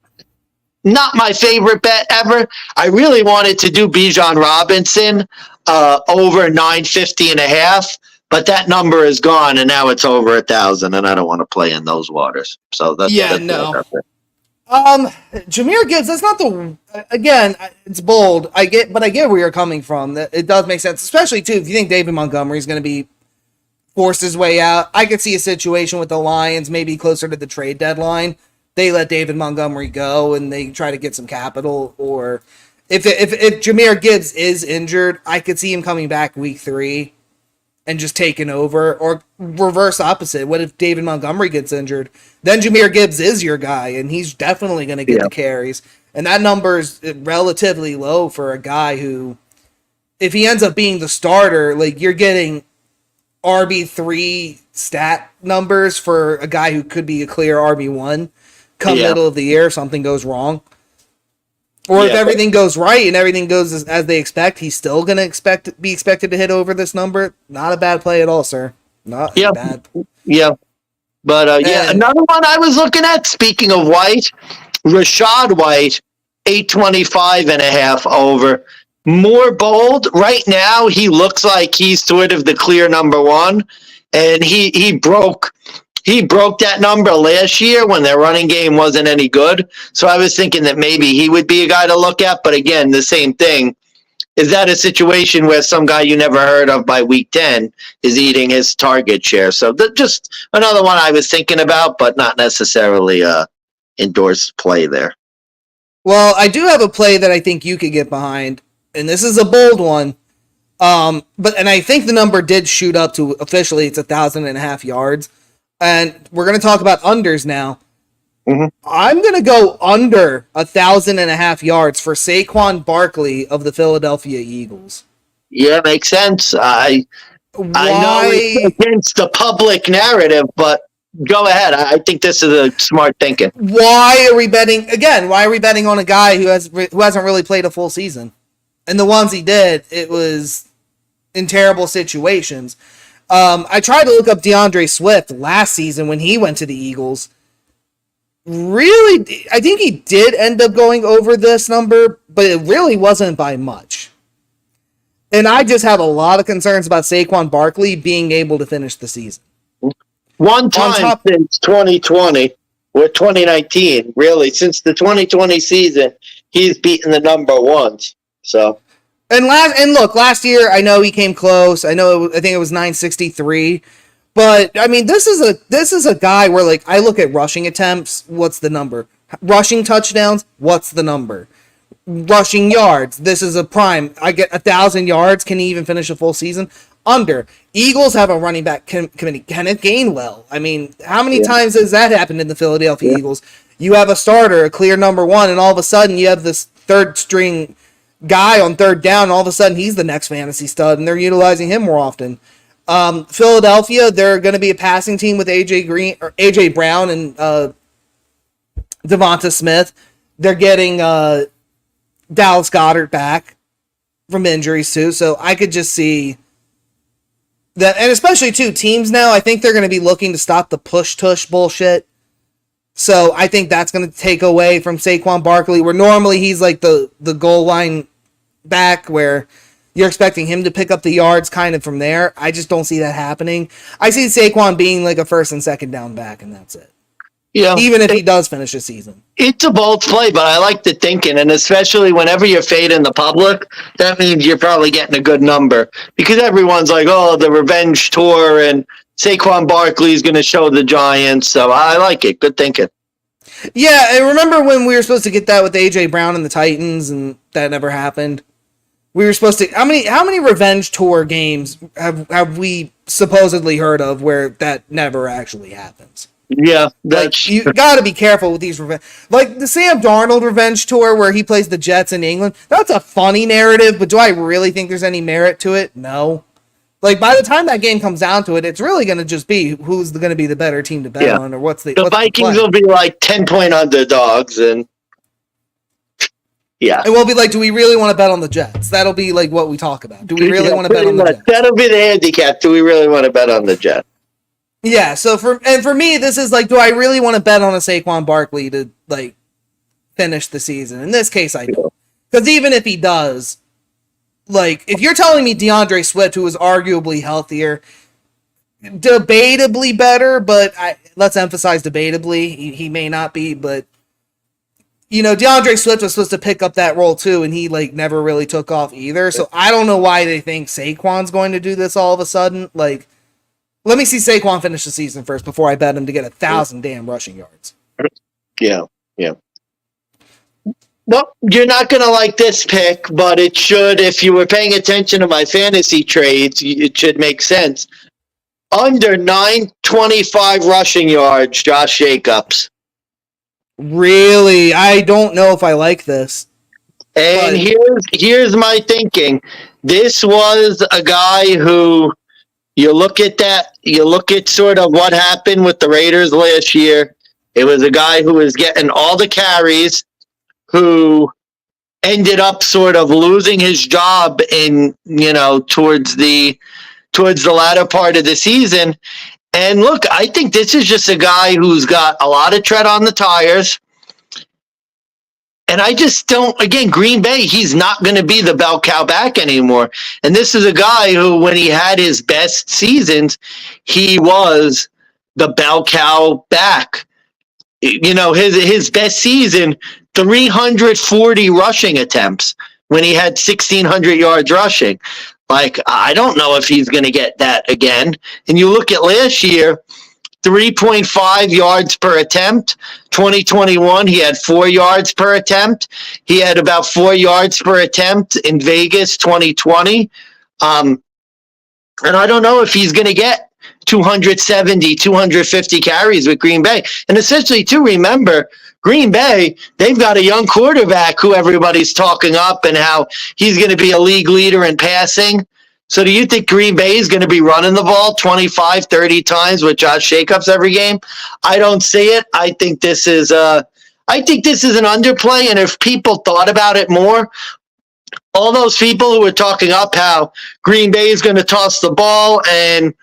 Not my favorite bet ever. I really wanted to do Bijan Robinson over 950.5, but that number is gone and now it's over 1,000, and I don't want to play in those waters. So that's no. Jahmyr Gibbs, that's not again, it's bold. I get where you're coming from. That it does make sense, especially too if you think David Montgomery's going to be forced his way out. I could see a situation with the Lions maybe closer to the trade deadline. They let David Montgomery go and they try to get some capital, or if Jahmyr Gibbs is injured, I could see him coming back week 3 and just taking over, or reverse opposite. What if David Montgomery gets injured? Then Jahmyr Gibbs is your guy, and he's definitely going to get the carries. And that number is relatively low for a guy who, if he ends up being the starter, like, you're getting RB3 stat numbers for a guy who could be a clear RB1 come middle of the year if something goes wrong. Or if everything goes right and everything goes as they expect, he's still going to be expected to hit over this number. Not a bad play at all, sir. Not bad. Yeah. But, another one I was looking at, speaking of White, Rashad White, 825.5 over. More bold. Right now, he looks like he's sort of the clear number one. And he broke that number last year when their running game wasn't any good. So I was thinking that maybe he would be a guy to look at. But again, the same thing. Is that a situation where some guy you never heard of by week 10 is eating his target share? So just another one I was thinking about, but not necessarily a endorsed play there. Well, I do have a play that I think you could get behind, and this is a bold one. And I think the number did shoot up to officially it's 1,500 yards. And we're going to talk about unders now. Mm-hmm. I'm going to go under 1,500 yards for Saquon Barkley of the Philadelphia Eagles. Yeah, makes sense. I know it's against the public narrative, but go ahead. I think this is a smart thinking. Why are we betting on a guy who hasn't really played a full season? And the ones he did, it was in terrible situations. I tried to look up DeAndre Swift last season when he went to the Eagles. Really, I think he did end up going over this number, but it really wasn't by much. And I just have a lot of concerns about Saquon Barkley being able to finish the season. One time since 2020 or 2019, really, since the 2020 season, he's beaten the number ones. So. And last year I know he came close. I think it was 963. But I mean, this is a guy where like I look at rushing attempts, what's the number? Rushing touchdowns, what's the number? Rushing yards, this is a prime. I get 1,000 yards. Can he even finish a full season? Under. Eagles have a running back committee, Kenneth Gainwell. I mean, how many times has that happened in the Philadelphia Eagles? You have a starter, a clear number one, and all of a sudden you have this third string guy on third down, and all of a sudden he's the next fantasy stud, and they're utilizing him more often. Philadelphia, they're going to be a passing team with AJ Brown and Devonta Smith. They're getting Dallas Goedert back from injuries too, so I could just see that, and especially too teams now. I think they're going to be looking to stop the push-tush bullshit. So I think that's going to take away from Saquon Barkley, where normally he's like the goal line back where you're expecting him to pick up the yards kind of from there. I just don't see that happening. I see Saquon being like a first and second down back, and that's it. Yeah, even if he does finish the season. It's a bold play, but I like the thinking, and especially whenever you're fading the public, that means you're probably getting a good number. Because everyone's like, oh, the revenge tour, and Saquon Barkley is going to show the Giants, so I like it. Good thinking. Yeah, and remember when we were supposed to get that with A.J. Brown and the Titans, and that never happened? We were supposed to... How many revenge tour games have we supposedly heard of where that never actually happens? Yeah, like, you got to be careful with these revenge... Like, the Sam Darnold revenge tour where he plays the Jets in England, that's a funny narrative, but do I really think there's any merit to it? No. Like, by the time that game comes down to it, it's really going to just be who's going to be the better team to bet on, or what's the Vikings will be like 10-point underdogs, and and we'll be like, do we really want to bet on the Jets? That'll be like what we talk about. Do we really want to bet on the Jets? That'll be the handicap. Do we really want to bet on the Jets? Yeah. So for me, this is like, do I really want to bet on a Saquon Barkley to like finish the season? In this case, I do, because even if he does. Like, if you're telling me DeAndre Swift, who is arguably healthier, debatably better, but let's emphasize debatably, he may not be, but, you know, DeAndre Swift was supposed to pick up that role too, and he, like, never really took off either, so I don't know why they think Saquon's going to do this all of a sudden. Like, let me see Saquon finish the season first before I bet him to get 1,000 damn rushing yards. Yeah. Well, you're not going to like this pick, but it should, if you were paying attention to my fantasy trades, it should make sense. Under 925 rushing yards, Josh Jacobs. Really? I don't know if I like this. And here's my thinking. This was a guy who, You look at that. You look at sort of what happened with the Raiders last year. It was a guy who was getting all the carries, who ended up sort of losing his job in, towards the latter part of the season. And look, I think this is just a guy who's got a lot of tread on the tires. And I just don't, again, Green Bay, he's not going to be the bell cow back anymore. And this is a guy who, when he had his best seasons, he was the bell cow back. His best season, 340 rushing attempts when he had 1,600 yards rushing. Like, I don't know if he's going to get that again. And you look at last year, 3.5 yards per attempt. 2021, he had 4 yards per attempt. He had about 4 yards per attempt in Vegas 2020. And I don't know if he's going to get 270, 250 carries with Green Bay. And essentially, too, remember, Green Bay, they've got a young quarterback who everybody's talking up and how he's going to be a league leader in passing. So do you think Green Bay is going to be running the ball 25, 30 times with Josh Jacobs every game? I don't see it. I think this is an underplay. And if people thought about it more, all those people who were talking up how Green Bay is going to toss the ball and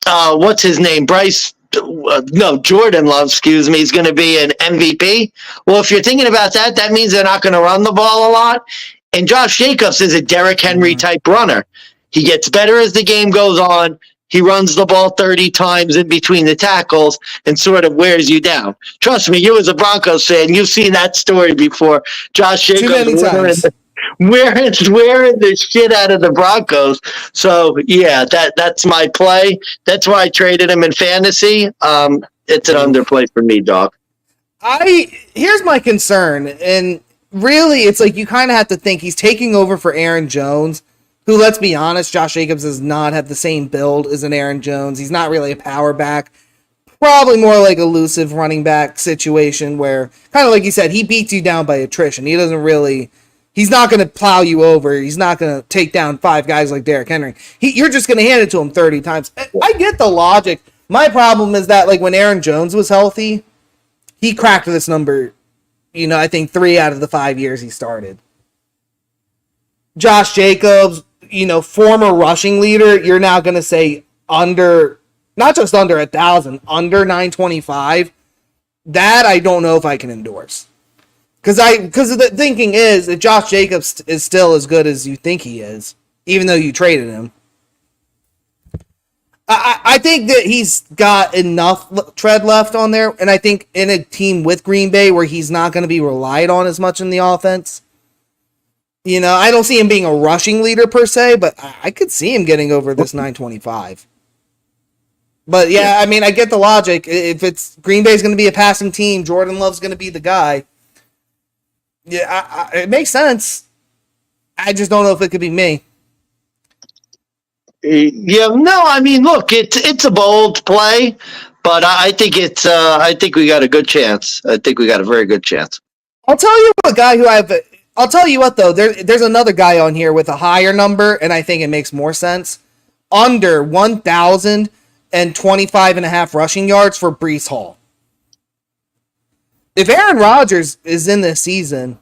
what's his name? Jordan Love, is going to be an MVP. Well, if you're thinking about that, that means they're not going to run the ball a lot. And Josh Jacobs is a Derrick Henry type runner. He gets better as the game goes on. He runs the ball 30 times in between the tackles and sort of wears you down. Trust me, you as a Broncos fan, you've seen that story before. Josh Jacobs wearing the shit out of the Broncos. So, yeah, that's my play. That's why I traded him in fantasy. It's an underplay for me, dog. Here's my concern, and really, it's like you kind of have to think he's taking over for Aaron Jones, who, let's be honest, Josh Jacobs does not have the same build as an Aaron Jones. He's not really a power back. Probably more like a elusive running back situation where, kind of like you said, he beats you down by attrition. He's not going to plow you over. He's not going to take down 5 guys like Derrick Henry. You're just going to hand it to him 30 times. I get the logic. My problem is that, like, when Aaron Jones was healthy, he cracked this number, I think 3 out of the 5 years he started. Josh Jacobs, former rushing leader, you're now going to say not just under 1,000, under 925. That I don't know if I can endorse. Because the thinking is that Josh Jacobs is still as good as you think he is, even though you traded him. I think that he's got enough tread left on there, and I think in a team with Green Bay where he's not going to be relied on as much in the offense, I don't see him being a rushing leader per se, but I could see him getting over this 925. But yeah, I mean, I get the logic. If it's Green Bay's going to be a passing team, Jordan Love's going to be the guy. Yeah, it makes sense. I just don't know if it could be me. Yeah, no, I mean, look, it's a bold play, but I think we got a good chance. I think we got a very good chance. I'll tell you what, though. There's another guy on here with a higher number, and I think it makes more sense. Under 1,025.5 rushing yards for Breece Hall. If Aaron Rodgers is in this season,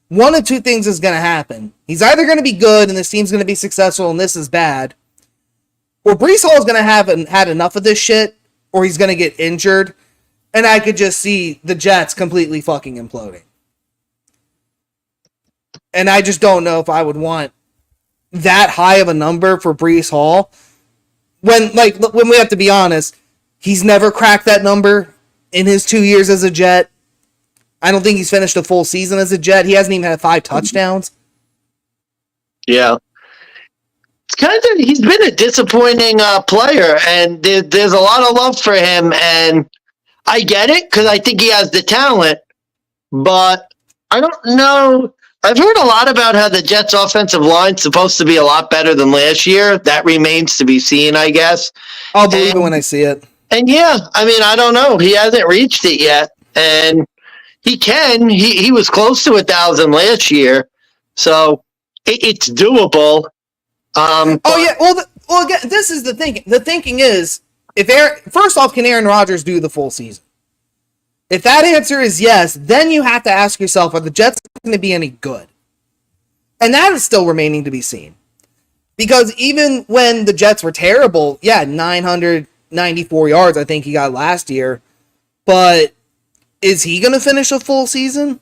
one of two things is going to happen. He's either going to be good and this team's going to be successful and this is bad, or Breece Hall is going to have had enough of this shit, or he's going to get injured, and I could just see the Jets completely fucking imploding. And I just don't know if I would want that high of a number for Breece Hall. When we have to be honest, he's never cracked that number in his 2 years as a Jet. I don't think he's finished a full season as a Jet. He hasn't even had 5 touchdowns. Yeah. He's been a disappointing player, and there's a lot of love for him, and I get it because I think he has the talent, but I don't know. I've heard a lot about how the Jets' offensive line's supposed to be a lot better than last year. That remains to be seen, I guess. I'll believe it when I see it. And yeah, I mean, I don't know. He hasn't reached it yet, and he can. He was close to 1,000 last year, so it's doable. Well, Well, again, this is the thinking. The thinking is, first off, can Aaron Rodgers do the full season? If that answer is yes, then you have to ask yourself, are the Jets going to be any good? And that is still remaining to be seen. Because even when the Jets were terrible, 994 yards I think he got last year, but is he going to finish a full season?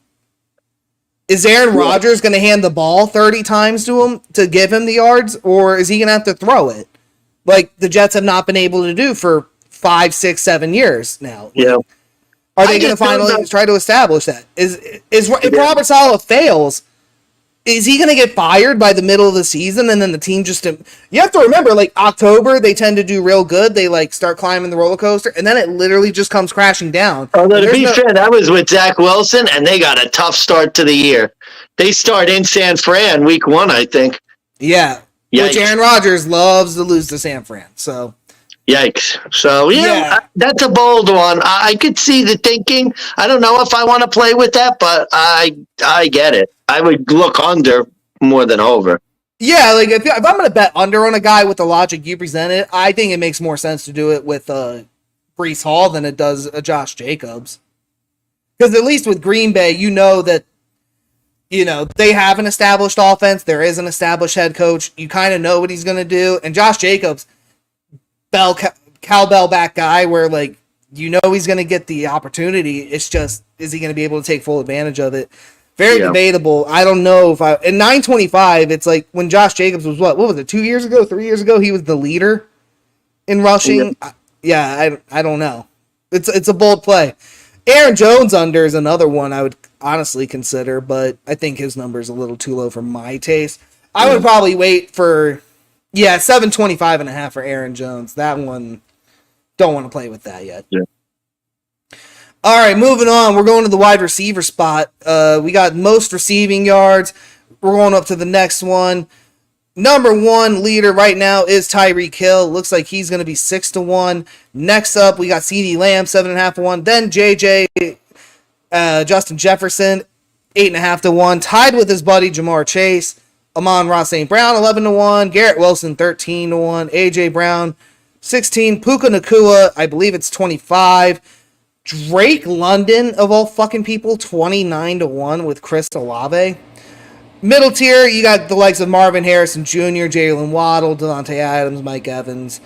Is Aaron Rodgers going to hand the ball 30 times to him to give him the yards, or is he going to have to throw it? Like the Jets have not been able to do for 5, 6, 7 years now. Yeah. Are they going to finally try to establish that? If Robert Saleh fails, is he going to get fired by the middle of the season and then the team just... You have to remember, like, October, they tend to do real good. They, like, start climbing the roller coaster, and then it literally just comes crashing down. Although, to be fair, that was with Zach Wilson, and they got a tough start to the year. They start in San Fran week 1, I think. Yeah. Yikes. Which Aaron Rodgers loves to lose to San Fran, so... Yikes. So, that's a bold one. I could see the thinking. I don't know if I want to play with that, but I get it. I would look under more than over. Yeah, like if I'm going to bet under on a guy with the logic you presented, I think it makes more sense to do it with Breece Hall than it does Josh Jacobs. Because at least with Green Bay, you know that they have an established offense. There is an established head coach. You kind of know what he's going to do. And Josh Jacobs... cowbell back guy where like he's going to get the opportunity. It's just, is he going to be able to take full advantage of it? Very debatable. I don't know if in 925, it's like when Josh Jacobs was what was it, 2 years ago, 3 years ago, he was the leader in rushing. I don't know. It's a bold play. Aaron Jones under is another one I would honestly consider, but I think his number is a little too low for my taste. I would probably wait for 725.5 for Aaron Jones. That one, don't want to play with that yet. Yeah. All right, moving on. We're going to the wide receiver spot. We got most receiving yards. We're going up to the next one. Number one leader right now is Tyreek Hill. Looks like he's going to be 6-1. Next up, we got CeeDee Lamb, 7.5-1. Then JJ, Justin Jefferson, 8.5-1. Tied with his buddy Jamar Chase. Amon-Ra St. Brown, 11-1. Garrett Wilson, 13-1. A.J. Brown, 16. Puka Nacua, I believe it's 25. Drake London, of all fucking people, 29-1 with Chris Olave. Middle tier, you got the likes of Marvin Harrison Jr., Jalen Waddle, Devontae Adams, Mike Evans.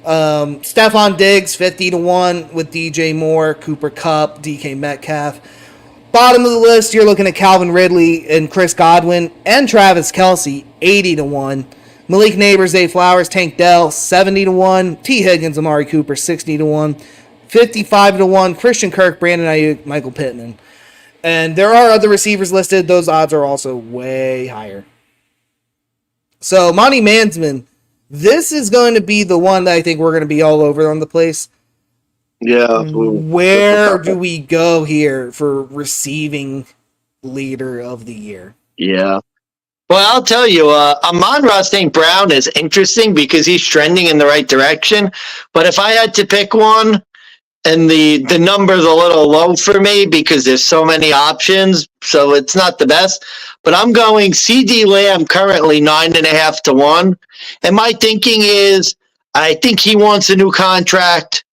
Stephon Diggs, 50-1 with DJ Moore, Cooper Kupp, DK Metcalf. Bottom of the list, you're looking at Calvin Ridley and Chris Godwin and Travis Kelce, 80-1. Malik Neighbors, Zay Flowers, Tank Dell, 70-1. T. Higgins, Amari Cooper, 60-1. 55-1. Christian Kirk, Brandon Ayuk, Michael Pittman. And there are other receivers listed. Those odds are also way higher. So, Money Mansmann, this is going to be the one that I think we're going to be all over on the place. Yeah. Where do we go here for receiving leader of the year? Yeah. Well, I'll tell you, Amon-Ra St. Brown is interesting because he's trending in the right direction. But if I had to pick one, and the number's a little low for me because there's so many options, so it's not the best. But I'm going CeeDee Lamb currently 9.5-1. And my thinking is, I think he wants a new contract.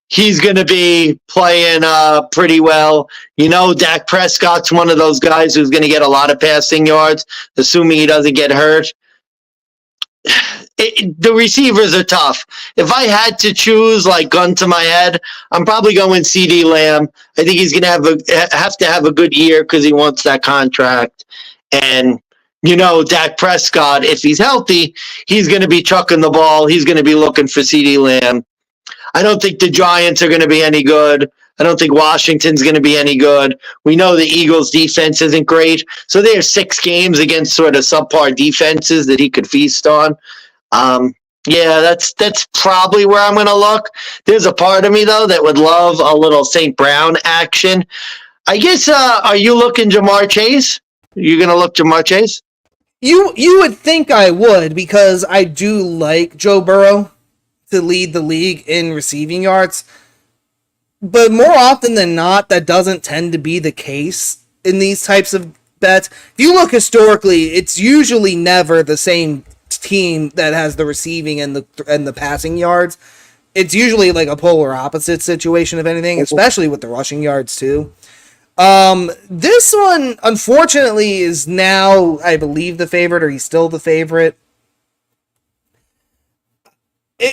He's going to be playing pretty well. Dak Prescott's one of those guys who's going to get a lot of passing yards, assuming he doesn't get hurt. The receivers are tough. If I had to choose, like gun to my head, I'm probably going CeeDee Lamb. I think he's going to have to have a good year because he wants that contract. And, Dak Prescott, if he's healthy, he's going to be chucking the ball. He's going to be looking for CeeDee Lamb. I don't think the Giants are going to be any good. I don't think Washington's going to be any good. We know the Eagles' defense isn't great. So there are 6 games against sort of subpar defenses that he could feast on. That's probably where I'm going to look. There's a part of me, though, that would love a little St. Brown action. I guess, are you looking Jamar Chase? You going to look Jamar Chase? You would think I would, because I do like Joe Burrow to lead the league in receiving yards. But more often than not, that doesn't tend to be the case in these types of bets. If you look historically, it's usually never the same team that has the receiving and the passing yards. It's usually like a polar opposite situation, if anything, especially with the rushing yards too. This one, unfortunately, is now, I believe, the favorite, or he's still the favorite.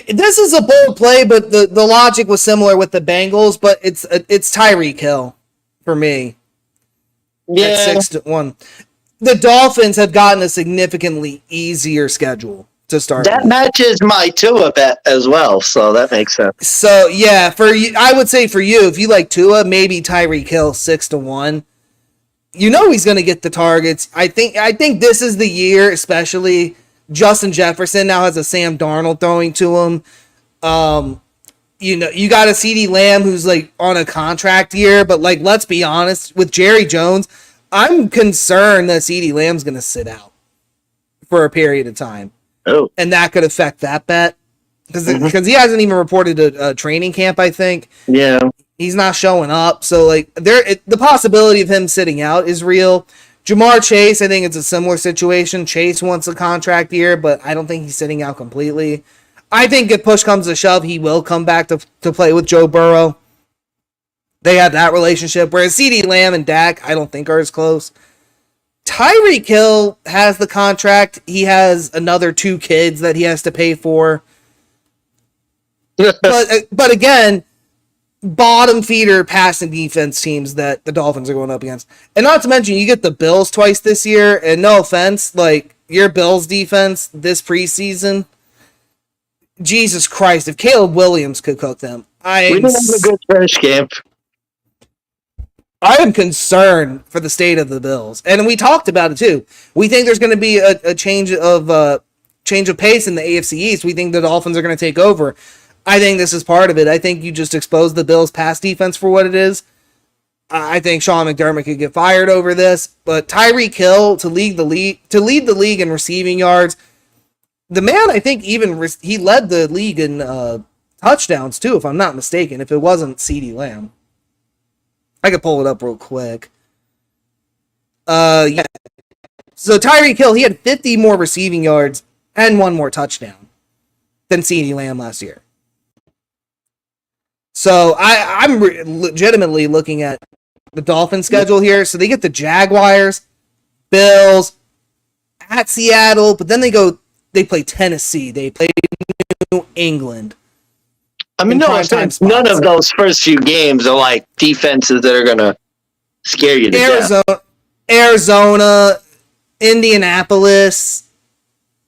This is a bold play, but the logic was similar with the Bengals, but it's Tyreek Hill for me. Yeah. At 6-1. The Dolphins have gotten a significantly easier schedule to start That with. matches my Tua bet as well, so that makes sense. So yeah, for you, I would say for you, if you like Tua, maybe Tyreek Hill 6-1. You know he's going to get the targets. I think this is the year, especially Justin Jefferson now has a Sam Darnold throwing to him. You know, you got a CeeDee Lamb who's like on a contract year, but like, let's be honest, with Jerry Jones, I'm concerned that CeeDee Lamb's going to sit out for a period of time. Oh. And that could affect that bet because he hasn't even reported a training camp, I think. Yeah. He's not showing up. So like the possibility of him sitting out is real. Jamar Chase, I think it's a similar situation. Chase wants a contract year, but I don't think he's sitting out completely. I think if push comes to shove, he will come back to play with Joe Burrow. They have that relationship, whereas CeeDee Lamb and Dak, I don't think are as close. Tyreek Hill has the contract. He has another 2 kids that he has to pay for. But again, bottom feeder passing defense teams that the Dolphins are going up against. And not to mention, you get the Bills twice this year, and no offense, like, your Bills defense this preseason, Jesus Christ, if Caleb Williams could cook them, We didn't have a good first game. I am concerned for the state of the Bills. And we talked about it too. We think there's going to be a change of pace in the AFC East. We think the Dolphins are going to take over. I think this is part of it. I think you just expose the Bills' pass defense for what it is. I think Sean McDermott could get fired over this. But Tyreek Hill to lead the league in receiving yards. The man, I think, he led the league in touchdowns too, if I'm not mistaken. If it wasn't CeeDee Lamb, I could pull it up real quick. Yeah. So Tyreek Hill, he had 50 more receiving yards and 1 more touchdown than CeeDee Lamb last year. So I'm legitimately looking at the Dolphins schedule here. So they get the Jaguars, Bills, at Seattle, but then they play Tennessee, they play New England. I mean, no offense, none of those first few games are like defenses that are going to scare you to death. Arizona, Indianapolis,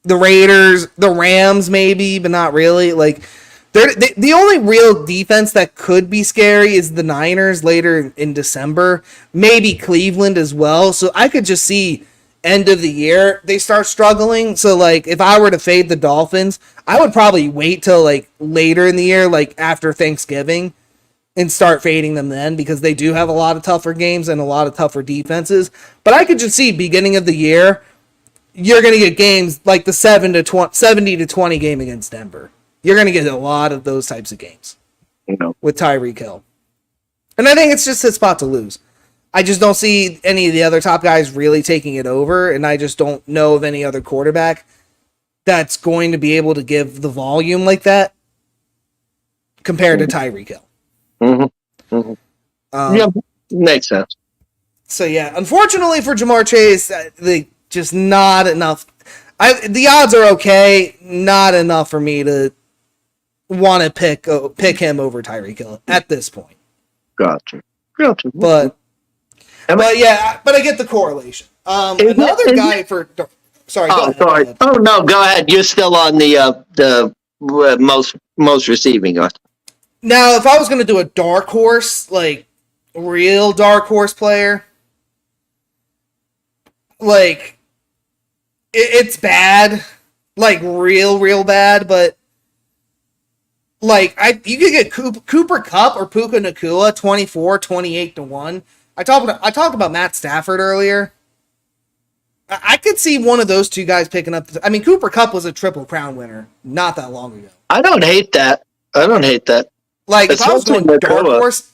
the Raiders, the Rams maybe, but not really. Like, the only real defense that could be scary is the Niners later in December. Maybe Cleveland as well. So I could just see end of the year they start struggling. So like if I were to fade the Dolphins, I would probably wait till like later in the year, like after Thanksgiving, and start fading them then, because they do have a lot of tougher games and a lot of tougher defenses. But I could just see beginning of the year, you're going to get games like the 70-20 game against Denver. You're going to get a lot of those types of games with Tyreek Hill. And I think it's just his spot to lose. I just don't see any of the other top guys really taking it over, and I just don't know of any other quarterback that's going to be able to give the volume like that compared to Tyreek Hill. Mm-hmm. Mm-hmm. Yeah, makes sense. So yeah, unfortunately for Jamar Chase, just not enough. The odds are okay, not enough for me to want to pick him over Tyreek Hill at this point. Gotcha. But I get the correlation. Another guy for. Sorry. Sorry. Oh no, go ahead. You're still on the most receiving yards. Now, if I was going to do a dark horse, like real dark horse player, like it's bad, like real bad, but like you could get Cooper Kupp or Puka Nacua 28-1. I talked about Matt Stafford earlier. I could see one of those two guys picking up. I mean, Cooper Kupp was a Triple Crown winner not that long ago. I don't hate that. Like, if I was going dark horse,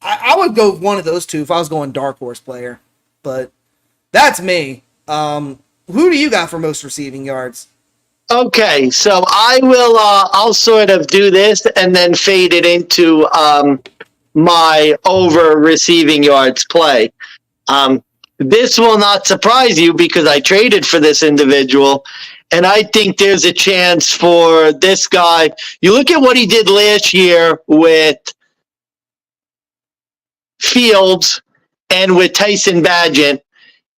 I would go with one of those two if I was going dark horse player. But that's me. Who do you got for most receiving yards? Okay, so I will. I'll sort of do this and then fade it into my over receiving yards play. This will not surprise you because I traded for this individual, and I think there's a chance for this guy. You look at what he did last year with Fields and with Tyson Bagent.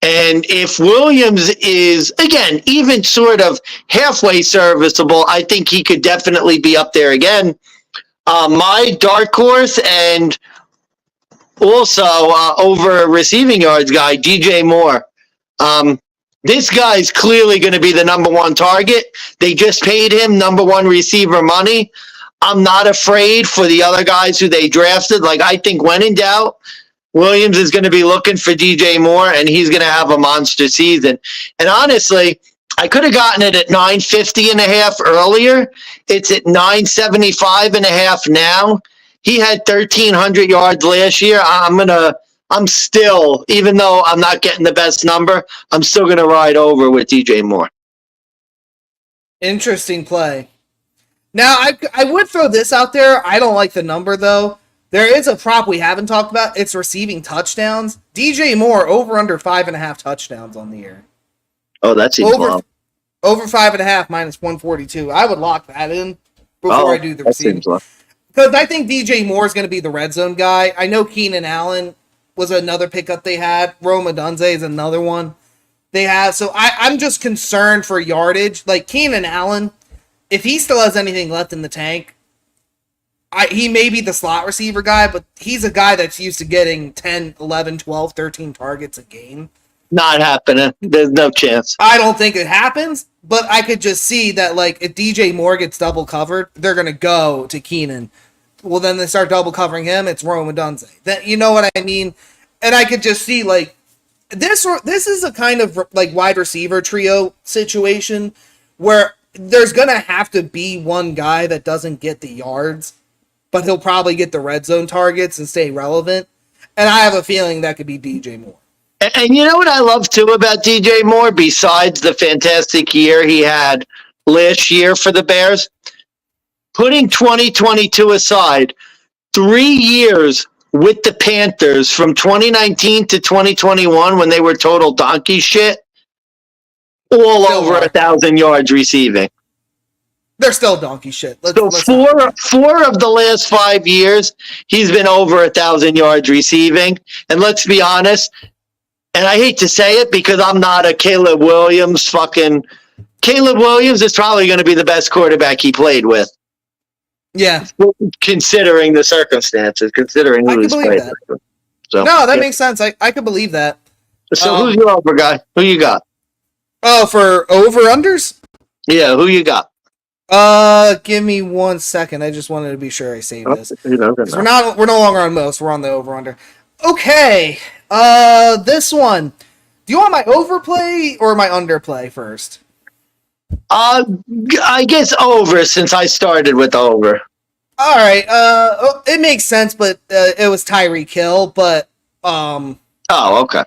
And if Williams is, again, even sort of halfway serviceable, I think he could definitely be up there again. My dark horse and also over receiving yards guy, DJ Moore. This guy's clearly going to be the number one target. They just paid him number one receiver money. I'm not afraid for the other guys who they drafted. Like, I think when in doubt, Williams is going to be looking for DJ Moore, and he's going to have a monster season. And honestly, I could have gotten it at 950.5 earlier. It's at 975.5 now. He had 1,300 yards last year. I'm still, even though I'm not getting the best number, I'm still going to ride over with DJ Moore. Interesting play. Now, I would throw this out there. I don't like the number, though. There is a prop we haven't talked about. It's receiving touchdowns. DJ Moore over under 5.5 touchdowns on the year. Oh, that seems low. Over 5.5 minus 142. I would lock that in before I do the receiving. Because I think DJ Moore is going to be the red zone guy. I know Keenan Allen was another pickup they had. Rome Odunze is another one they have. So I'm just concerned for yardage. Like Keenan Allen, if he still has anything left in the tank, he may be the slot receiver guy, but he's a guy that's used to getting 10, 11, 12, 13 targets a game. Not happening. There's no chance. I don't think it happens, but I could just see that, like, if DJ Moore gets double covered, they're going to go to Keenan. Well, then they start double covering him. It's Rome Odunze. You know what I mean? And I could just see, like, this is a kind of, like, wide receiver trio situation where there's going to have to be one guy that doesn't get the yards, but he'll probably get the red zone targets and stay relevant. And I have a feeling that could be DJ Moore. And you know what I love, too, about DJ Moore, besides the fantastic year he had last year for the Bears? Putting 2022 aside, 3 years with the Panthers from 2019 to 2021 when they were total donkey shit, all over 1,000 yards receiving. They're still donkey shit. Let's four of the last 5 years, he's been over 1,000 yards receiving. And let's be honest, and I hate to say it because I'm not a Caleb Williams Caleb Williams is probably going to be the best quarterback he played with. Yeah. Considering the circumstances, considering who he's played with. So, no, that makes sense. I could believe that. So who's your over guy? Who you got? Oh, for over-unders? Yeah, who you got? Give me 1 second. I just wanted to be sure I saved this. We're no longer on most. We're on the over-under. Okay. This one. Do you want my overplay or my underplay first? I guess over, since I started with over. All right. It makes sense, but it was Tyreek Hill, but Oh, okay.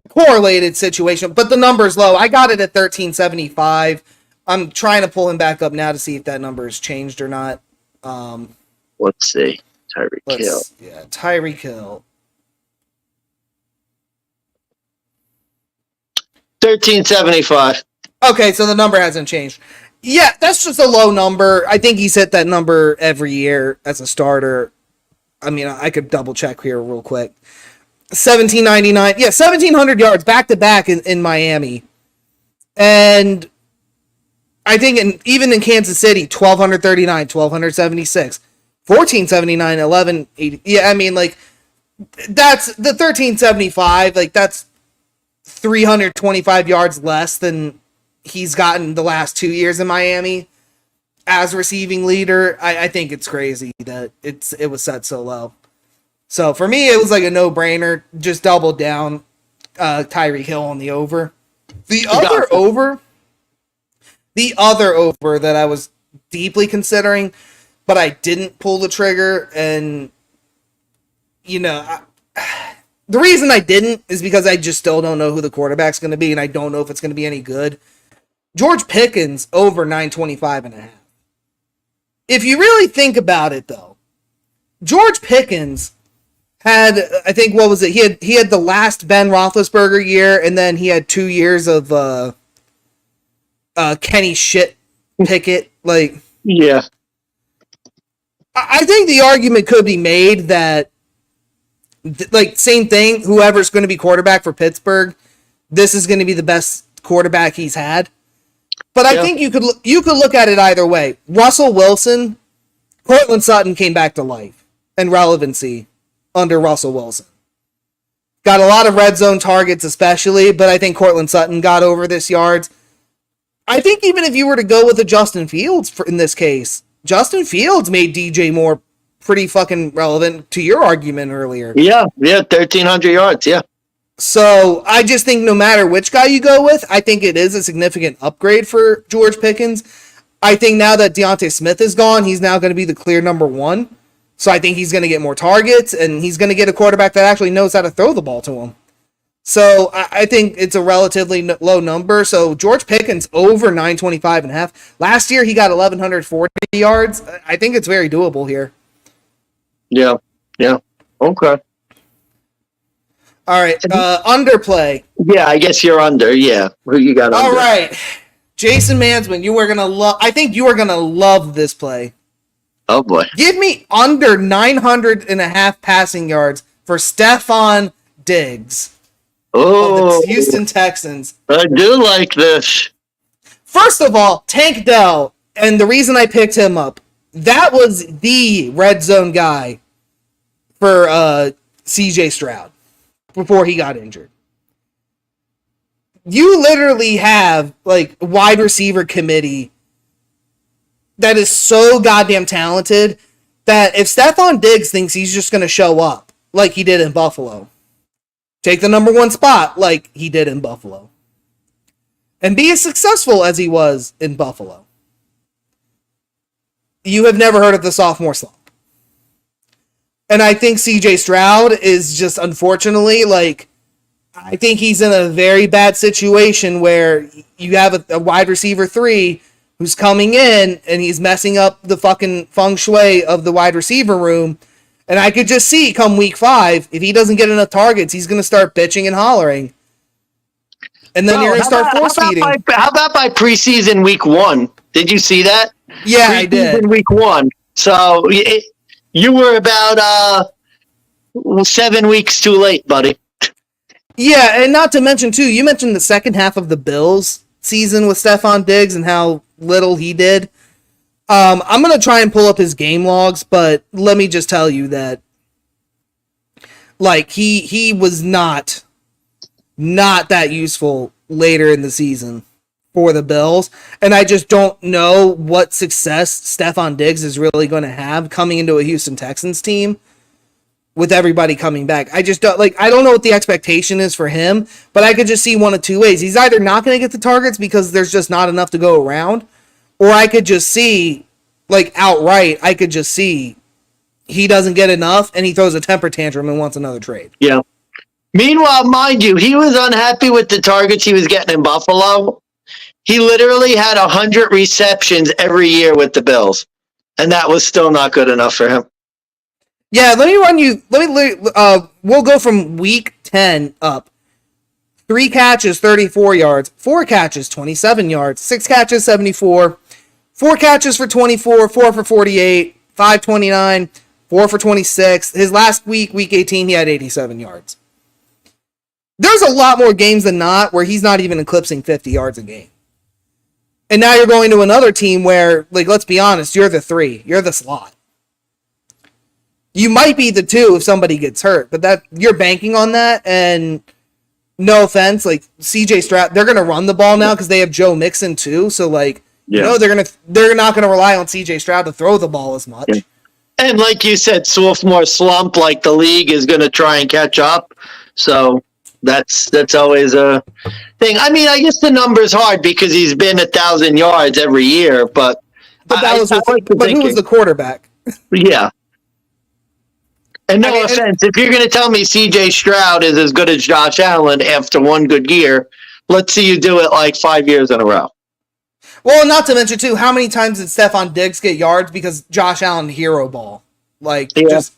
Correlated situation, but the number's low. I got it at 1375. I'm trying to pull him back up now to see if that number has changed or not. Let's see. Tyreek Hill. Yeah, Tyreek Hill. 1375. Okay, so the number hasn't changed. Yeah, that's just a low number. I think he's hit that number every year as a starter. I mean, I could double check here real quick. 1799. Yeah, 1,700 yards back-to-back in Miami. And I think even in Kansas City, 1,239, 1,276, 1,479, 1,180. Yeah, I mean, like, that's the 1,375. Like, that's 325 yards less than he's gotten the last 2 years in Miami as receiving leader. I think it's crazy that it was set so low. So for me, it was like a no-brainer. Just double down Tyreek Hill on the over. The other over that I was deeply considering, but I didn't pull the trigger, and the reason I didn't is because I just still don't know who the quarterback's going to be, and I don't know if it's going to be any good. George Pickens over 925.5. If you really think about it, though, George Pickens had, I think, what was it? He had the last Ben Roethlisberger year, and then he had 2 years of Kenny shit Pickett. Like, yeah, I think the argument could be made that, like, same thing. Whoever's going to be quarterback for Pittsburgh, this is going to be the best quarterback he's had. But I think you could look at it either way. Russell Wilson, Cortland Sutton came back to life and relevancy under Russell Wilson. Got a lot of red zone targets especially, but I think Cortland Sutton got over this yards. I think even if you were to go with a Justin Fields in this case, Justin Fields made DJ Moore pretty fucking relevant to your argument earlier. Yeah, 1,300 yards, yeah. So I just think no matter which guy you go with, I think it is a significant upgrade for George Pickens. I think now that Deontay Smith is gone, he's now going to be the clear number one. So I think he's going to get more targets, and he's going to get a quarterback that actually knows how to throw the ball to him. So I think it's a relatively low number. So George Pickens over 925.5. Last year he got 1,140 yards. I think it's very doable here. Yeah. Okay. All right, underplay. Yeah, I guess you're under. Yeah, who you got? All under? right, Jason Mansmann, you are gonna love. I think you are gonna love this play. Oh boy, give me under 900.5 passing yards for Stephon Diggs. Oh, of the Houston Texans. I do like this. First of all, Tank Dell, and the reason I picked him up, that was the red zone guy for CJ Stroud before he got injured. You literally have like wide receiver committee that is so goddamn talented that if Stephon Diggs thinks he's just going to show up like he did in Buffalo, take the number one spot like he did in Buffalo, and be as successful as he was in Buffalo, you have never heard of the sophomore slump. And I think CJ Stroud is just, unfortunately, like, I think he's in a very bad situation where you have a wide receiver 3 who's coming in and he's messing up the fucking feng shui of the wide receiver room. And I could just see come week 5, if he doesn't get enough targets, he's going to start bitching and hollering. And then you're going to start force feeding. How about by preseason week 1? Did you see that? Yeah, I did. Week 1. So you were about 7 weeks too late, buddy. Yeah, and not to mention, too, you mentioned the second half of the Bills season with Stephon Diggs and how little he did. I'm going to try and pull up his game logs, but let me just tell you that, like, he was not that useful later in the season for the Bills, and I just don't know what success Stephon Diggs is really going to have coming into a Houston Texans team with everybody coming back. I just don't, like, I don't know what the expectation is for him, but I could just see one of two ways. He's either not going to get the targets because there's just not enough to go around, or I could just see, like, outright, I could just see he doesn't get enough and he throws a temper tantrum and wants another trade. Yeah. Meanwhile, mind you, he was unhappy with the targets he was getting in Buffalo. He literally had 100 receptions every year with the Bills, and that was still not good enough for him. Yeah, we'll go from week 10 up. 3 catches, 34 yards. 4 catches, 27 yards. 6 catches, 74. 4 catches for 24. 4 for 48. 529. 4 for 26. His last week, week 18, he had 87 yards. There's a lot more games than not where he's not even eclipsing 50 yards a game. And now you're going to another team where, like, let's be honest, you're the 3. You're the slot. You might be the 2 if somebody gets hurt, but that you're banking on that. And no offense, like CJ Stroud, they're gonna run the ball now because they have Joe Mixon too. So like, you know, they're not gonna rely on CJ Stroud to throw the ball as much. Yeah. And like you said, sophomore slump, like the league is gonna try and catch up. So that's always a thing. I mean, I guess the number's hard because he's been 1,000 yards every year, but who was the quarterback? Yeah. And no offense, if you're going to tell me C.J. Stroud is as good as Josh Allen after one good year, let's see you do it like 5 years in a row. Well, not to mention too, how many times did Stephon Diggs get yards because Josh Allen hero ball, like just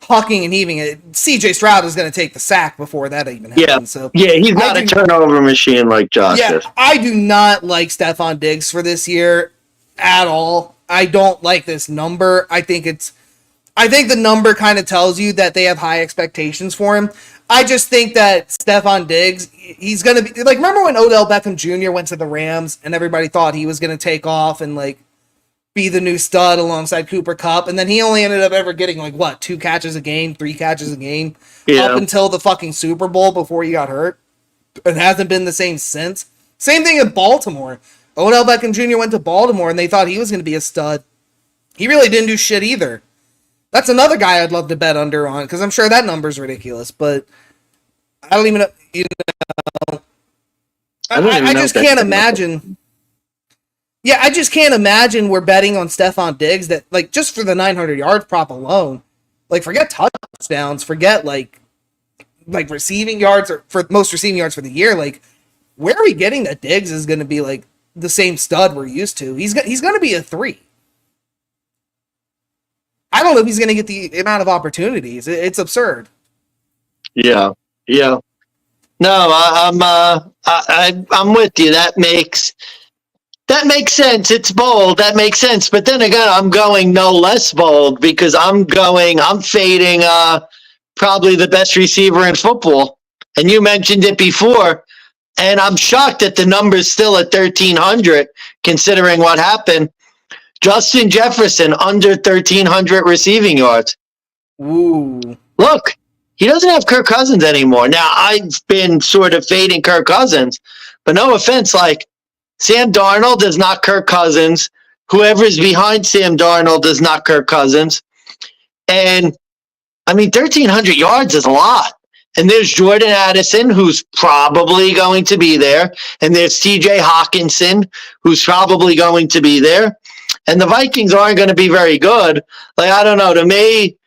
hucking and heaving it. C.J. Stroud is going to take the sack before that even happens. So he's not a turnover machine like Josh is. I do not like Stephon Diggs for this year at all. I don't like this number. I think the number kind of tells you that they have high expectations for him. I just think that Stephon Diggs, he's going to be like, remember when Odell Beckham Jr. went to the Rams and everybody thought he was going to take off and like be the new stud alongside Cooper Kupp, and then he only ended up ever getting like what, 2 catches a game, 3 catches a game up until the fucking Super Bowl before he got hurt. It hasn't been the same since. Same thing in Baltimore. Odell Beckham Jr. went to Baltimore and they thought he was going to be a stud. He really didn't do shit either. That's another guy I'd love to bet under on because I'm sure that number's ridiculous, but I don't even know. You know, I just can't imagine. Yeah, I just can't imagine we're betting on Stephon Diggs that, like, just for the 900 yards prop alone, like, forget touchdowns, forget like receiving yards or for most receiving yards for the year. Like, where are we getting that Diggs is going to be like the same stud we're used to? He's going to be a 3. I don't know if he's going to get the amount of opportunities. It's absurd. Yeah. No, I'm with you. That makes sense. It's bold. That makes sense. But then again, I'm going no less bold because I'm fading probably the best receiver in football. And you mentioned it before. And I'm shocked that the number's still at 1,300 considering what happened. Justin Jefferson under 1,300 receiving yards. Ooh. Look, he doesn't have Kirk Cousins anymore. Now, I've been sort of fading Kirk Cousins, but no offense, like, Sam Darnold is not Kirk Cousins. Whoever's behind Sam Darnold is not Kirk Cousins. And, I mean, 1,300 yards is a lot. And there's Jordan Addison, who's probably going to be there. And there's TJ Hawkinson, who's probably going to be there. And the Vikings aren't going to be very good. Like, I don't know, to me,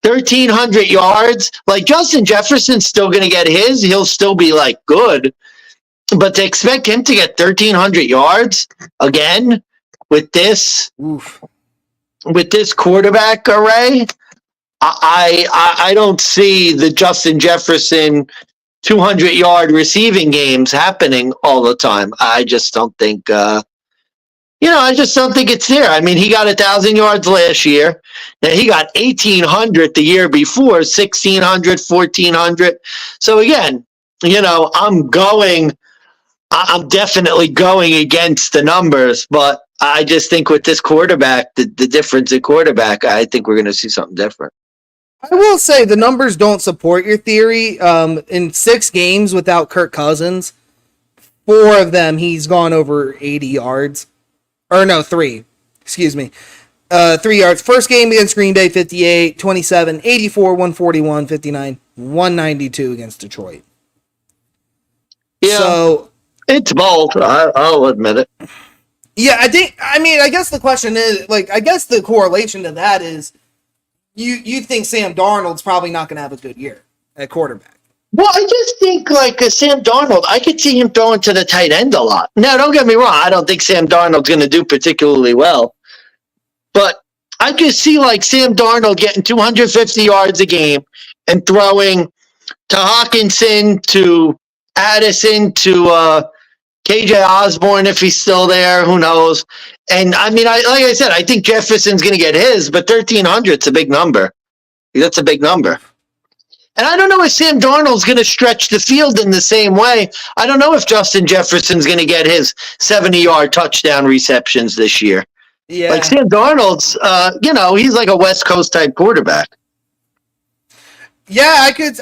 1,300 yards, like, Justin Jefferson's still going to get his. He'll still be, like, good. But to expect him to get 1,300 yards again with this quarterback array, I don't see the Justin Jefferson 200-yard receiving games happening all the time. I just don't think, I just don't think it's there. I mean, he got 1,000 yards last year. Now he got 1,800 the year before, 1,600, 1,400. So again, I'm definitely going against the numbers, but I just think with this quarterback, the difference in quarterback, I think we're going to see something different. I will say the numbers don't support your theory. In 6 games without Kirk Cousins, 4 of them he's gone over 80 yards. Or no, 3. Excuse me. 3 yards. First game against Green Bay, 58, 27, 84, 141, 59, 192 against Detroit. Yeah. So it's bold. I'll admit it. Yeah, I guess the question is, like, I guess the correlation to that is you think Sam Darnold's probably not going to have a good year at quarterback. Well, I just think, like, Sam Darnold, I could see him throwing to the tight end a lot. Now, don't get me wrong. I don't think Sam Darnold's going to do particularly well. But I could see, like, Sam Darnold getting 250 yards a game and throwing to Hawkinson, to Addison, to KJ Osborne, if he's still there, who knows? And, I mean, like I said, I think Jefferson's going to get his, but 1,300's a big number. That's a big number. And I don't know if Sam Darnold's going to stretch the field in the same way. I don't know if Justin Jefferson's going to get his 70-yard touchdown receptions this year. Yeah. Like Sam Darnold's, he's like a West Coast type quarterback. Yeah, I could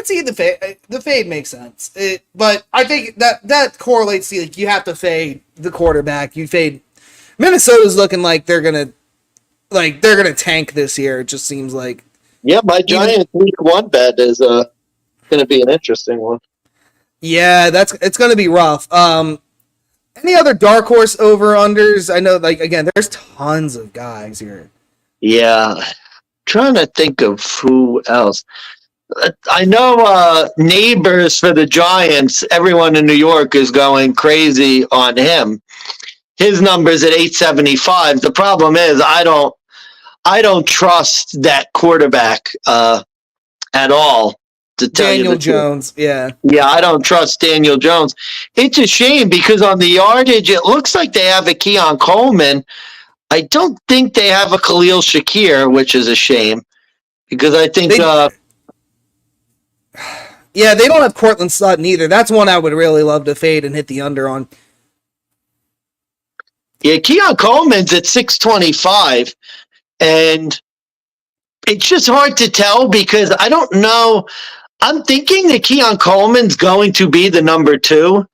see the fade. The fade makes sense. But I think that correlates to, like, you have to fade the quarterback. You fade. Minnesota's looking like they're gonna tank this year. It just seems like. Yeah, my Giants week 1 bet is going to be an interesting one. Yeah, it's going to be rough. Any other dark horse over-unders? I know, like, again, there's tons of guys here. Yeah, trying to think of who else. I know Neighbors for the Giants, everyone in New York is going crazy on him. his number's at 875. The problem is I don't trust that quarterback at all. To tell Daniel you the Jones, truth. yeah. Yeah, I don't trust Daniel Jones. It's a shame because on the yardage, it looks like they have a Keon Coleman. I don't think they have a Khalil Shakir, which is a shame because I think. Yeah, they don't have Cortland Sutton either. That's one I would really love to fade and hit the under on. Yeah, Keon Coleman's at 625, and it's just hard to tell because I don't know. I'm thinking that Keon Coleman's going to be the number 2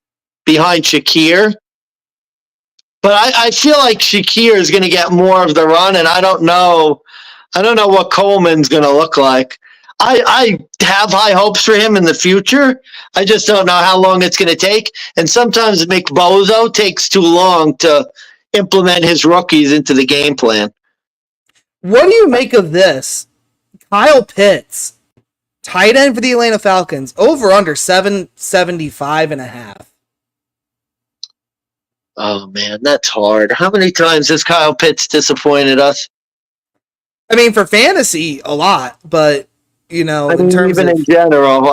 behind Shakir. But I feel like Shakir is going to get more of the run, and I don't know what Coleman's going to look like. I have high hopes for him in the future. I just don't know how long it's going to take. And sometimes McBozo takes too long to implement his rookies into the game plan. What do you make of this? Kyle Pitts, tight end for the Atlanta Falcons, over under 775.5. Oh, man, that's hard. How many times has Kyle Pitts disappointed us? I mean, for fantasy, a lot, but, in terms even of... in general,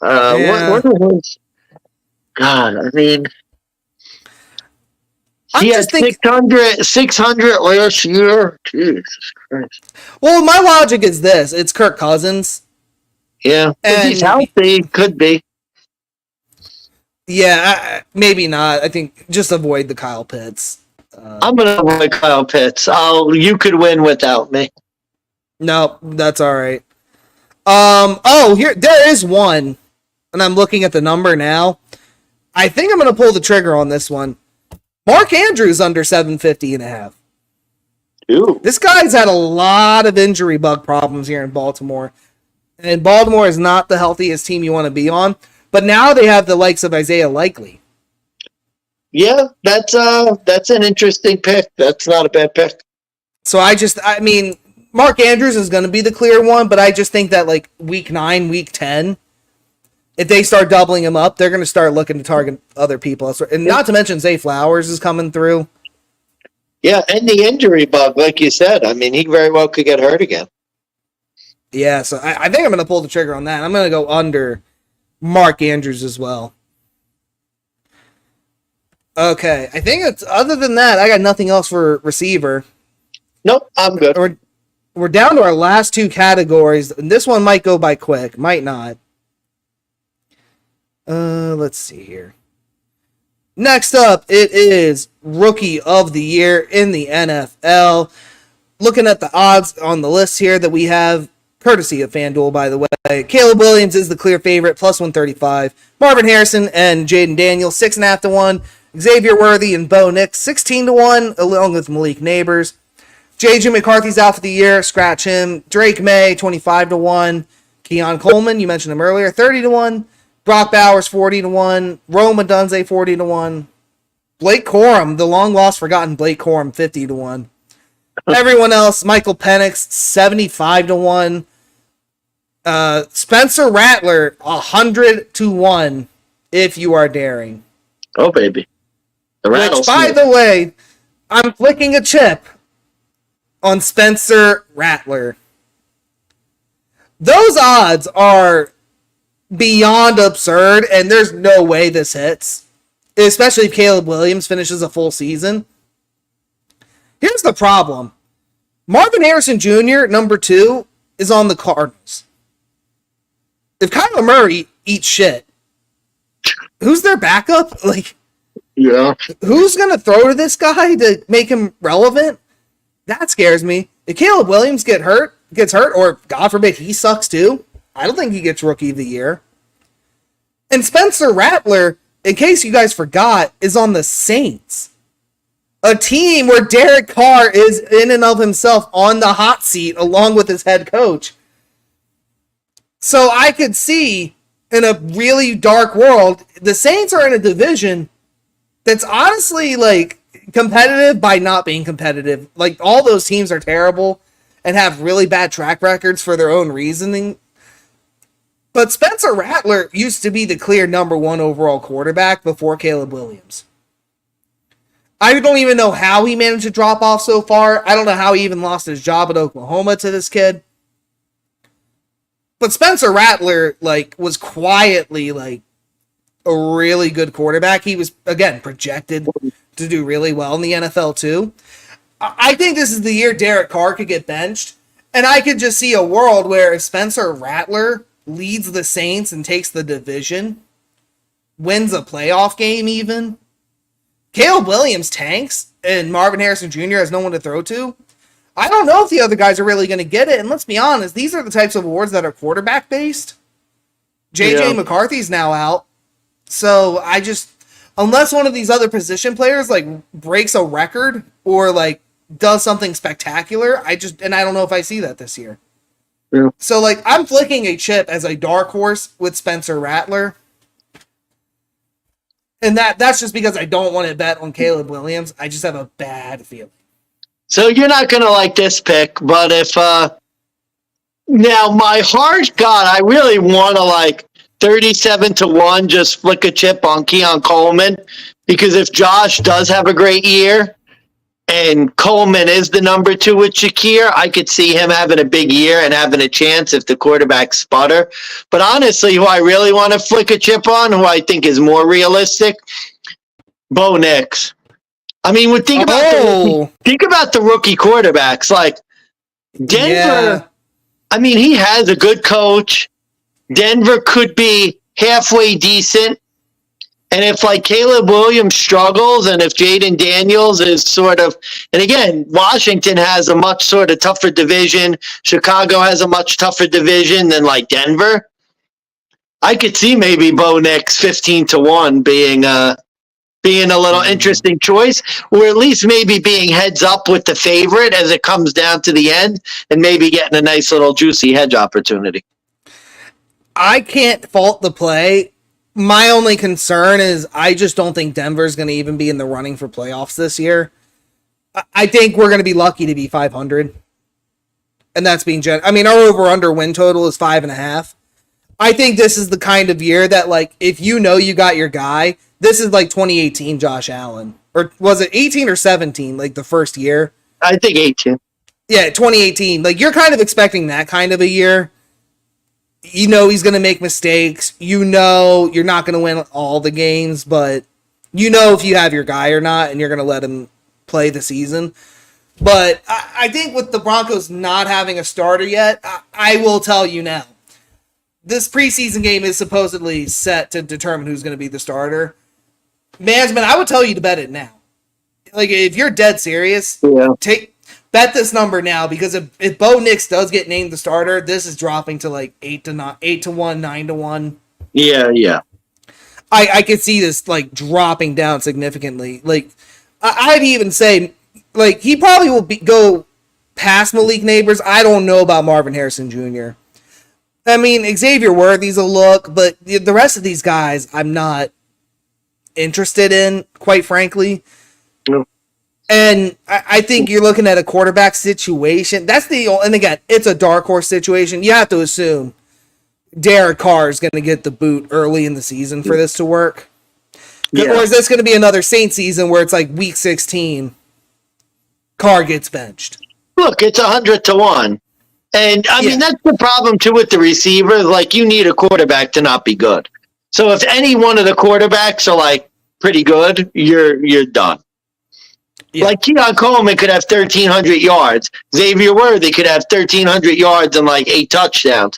Yeah. What are his... God, I mean... He had 600 last year. Jesus Christ. Well, my logic is this. It's Kirk Cousins. Yeah. If he's healthy, could be. Yeah, maybe not. I think just avoid the Kyle Pitts. I'm going to avoid Kyle Pitts. You could win without me. No, that's all right. There is one, and I'm looking at the number now. I think I'm going to pull the trigger on this one. Mark Andrews under 750.5. Ooh. This guy's had a lot of injury bug problems here in Baltimore. And Baltimore is not the healthiest team you want to be on. But now they have the likes of Isaiah Likely. Yeah, that's an interesting pick. That's not a bad pick. So Mark Andrews is going to be the clear one, but I just think that like week 9, week 10, if they start doubling him up, they're going to start looking to target other people. And not to mention Zay Flowers is coming through. Yeah, and the injury bug, like you said. I mean, he very well could get hurt again. Yeah, so I think I'm going to pull the trigger on that. I'm going to go under Mark Andrews as well. Okay, I think it's other than that, I got nothing else for receiver. Nope, I'm good. We're down to our last 2 categories. And this one might go by quick, might not. Let's see here. Next up, it is Rookie of the Year in the NFL. Looking at the odds on the list here that we have, courtesy of FanDuel, by the way. Caleb Williams is the clear favorite, plus 135. Marvin Harrison and Jaden Daniels, 6.5 to 1. Xavier Worthy and Bo Nix, 16 to 1, along with Malik Neighbors. J.J. McCarthy's out for the year, scratch him. Drake May, 25 to 1. Keon Coleman, you mentioned him earlier, 30 to 1. Brock Bowers, 40 to 1. Rome Odunze, 40 to 1. Blake Corum, the long lost forgotten Blake Corum, 50 to 1. Everyone else, Michael Penix, 75 to 1. Spencer Rattler, 100 to 1, if you are daring. Oh, baby. Which, by the way, I'm flicking a chip on Spencer Rattler. Those odds are beyond absurd, and there's no way this hits. Especially if Caleb Williams finishes a full season. Here's the problem. Marvin Harrison Jr., number 2, is on the Cardinals. If Kyler Murray eats shit, who's their backup? Yeah. Who's going to throw to this guy to make him relevant? That scares me. If Caleb Williams gets hurt, or God forbid he sucks too, I don't think he gets Rookie of the Year. And Spencer Rattler, in case you guys forgot, is on the Saints. A team where Derek Carr is in and of himself on the hot seat along with his head coach. So I could see in a really dark world, the Saints are in a division that's honestly competitive by not being competitive. All those teams are terrible and have really bad track records for their own reasoning. But Spencer Rattler used to be the clear number 1 overall quarterback before Caleb Williams. I don't even know how he managed to drop off so far. I don't know how he even lost his job at Oklahoma to this kid. But Spencer Rattler, like, was quietly, like, a really good quarterback. He was, again, projected to do really well in the NFL, too. I think this is the year Derek Carr could get benched. And I could just see a world where if Spencer Rattler leads the Saints and takes the division, wins a playoff game even, Caleb Williams tanks, and Marvin Harrison Jr. has no one to throw to, I don't know if the other guys are really going to get it. And let's be honest, these are the types of awards that are quarterback-based. J.J. McCarthy's now out. So unless one of these other position players, like, breaks a record or, like, does something spectacular, I don't know if I see that this year. Yeah. So, like, I'm flicking a chip as a dark horse with Spencer Rattler. And that's just because I don't want to bet on Caleb Williams. I just have a bad feeling. So you're not going to like this pick, but if now my heart, God, I really want to like 37-1 just flick a chip on Keon Coleman, because if Josh does have a great year and Coleman is the number 2 with Shakir, I could see him having a big year and having a chance if the quarterback sputter. But honestly, who I really want to flick a chip on, who I think is more realistic, Bo Nix. I mean, think about the rookie quarterbacks. Like Denver, Yeah. I mean, he has a good coach. Denver could be halfway decent. And if, like, Caleb Williams struggles and if Jaden Daniels is sort of, and again, Washington has a much sort of tougher division. Chicago has a much tougher division than, like, Denver. I could see maybe Bo Nix 15-1 being a little interesting choice, or at least maybe being heads up with the favorite as it comes down to the end and maybe getting a nice little juicy hedge opportunity. I can't fault the play. My only concern is I just don't think Denver's going to even be in the running for playoffs this year. I think we're going to be lucky to be 500. And that's being our over-under win total is 5.5. I think this is the kind of year that, like, if you know you got your guy, this is like 2018 Josh Allen. Or was it 18 or 17, like the first year? I think 18. Yeah, 2018. Like, you're kind of expecting that kind of a year. You know he's going to make mistakes. You know you're not going to win all the games, but you know if you have your guy or not, and you're going to let him play the season. But I think with the Broncos not having a starter yet, I will tell you now, this preseason game is supposedly set to determine who's going to be the starter. Mansmann, I would tell you to bet it now. Like, if you're dead serious, bet this number now, because if Bo Nix does get named the starter, this is dropping to like 8-1, 9-1. Yeah. I could see this like dropping down significantly. Like, I'd even say, like, he probably will go past Malik Neighbors. I don't know about Marvin Harrison Jr. I mean, Xavier Worthy's a look, but the rest of these guys I'm not interested in, quite frankly. No. And I think you're looking at a quarterback situation. And again, it's a dark horse situation. You have to assume Derek Carr is going to get the boot early in the season for this to work. Yeah. Or is this going to be another Saints season where it's like week 16, Carr gets benched? Look, it's 100-1. And I mean, that's the problem too with the receivers. Like, you need a quarterback to not be good. So if any one of the quarterbacks are like pretty good, you're done. Yeah. Like, Keon Coleman could have 1,300 yards. Xavier Worthy could have 1,300 yards and like 8 touchdowns.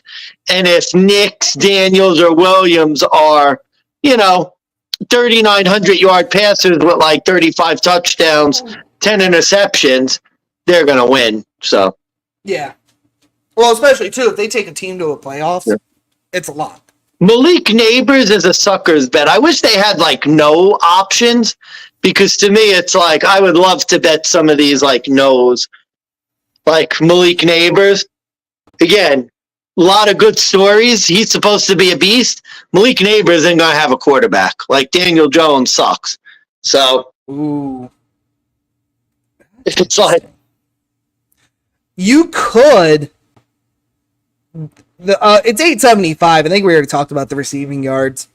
And if Nix, Daniels, or Williams are, 3,900-yard passers with like 35 touchdowns, 10 interceptions, they're going to win. So, yeah. Well, especially, too, if they take a team to a playoffs, it's a lot. Malik Neighbors is a sucker's bet. I wish they had, like, no options, because to me it's like I would love to bet some of these, like, no's. Like Malik Neighbors. Again, a lot of good stories. He's supposed to be a beast. Malik Neighbors isn't going to have a quarterback. Like, Daniel Jones sucks. So, ooh. It's like... You could... it's 875. I think we already talked about the receiving yards,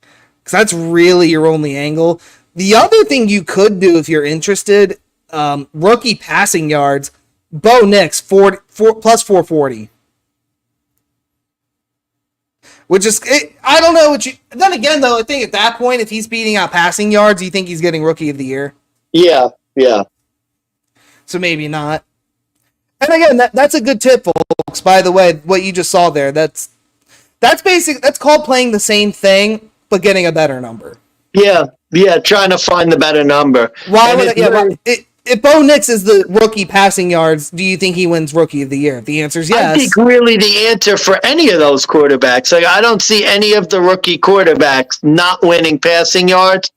because that's really your only angle. The other thing you could do if you're interested, rookie passing yards, Bo Nix, plus 440. Which is, I don't know what you. Then again, though, I think at that point, if he's beating out passing yards, you think he's getting Rookie of the Year. Yeah. So maybe not. And again, that's a good tip, folks. By the way, what you just saw there, that's basic. That's called playing the same thing but getting a better number. Yeah. Trying to find the better number. Why would if Bo Nix is the rookie passing yards, do you think he wins Rookie of the Year? The answer is yes. I think really the answer for any of those quarterbacks. Like, I don't see any of the rookie quarterbacks not winning passing yards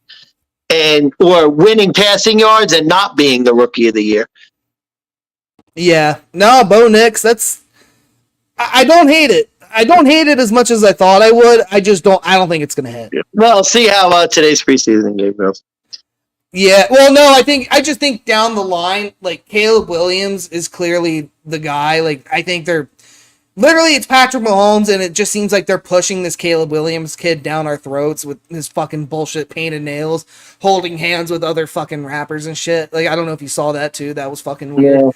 or winning passing yards and not being the Rookie of the Year. Yeah. No, Bo Nix, I don't hate it. I don't hate it as much as I thought I would. I don't think it's going to hit. Well, see how today's preseason game goes. Yeah, well, no, I just think down the line, like, Caleb Williams is clearly the guy. Like, I think it's Patrick Mahomes, and it just seems like they're pushing this Caleb Williams kid down our throats with his fucking bullshit painted nails, holding hands with other fucking rappers and shit. Like, I don't know if you saw that, too. That was fucking weird. Yeah.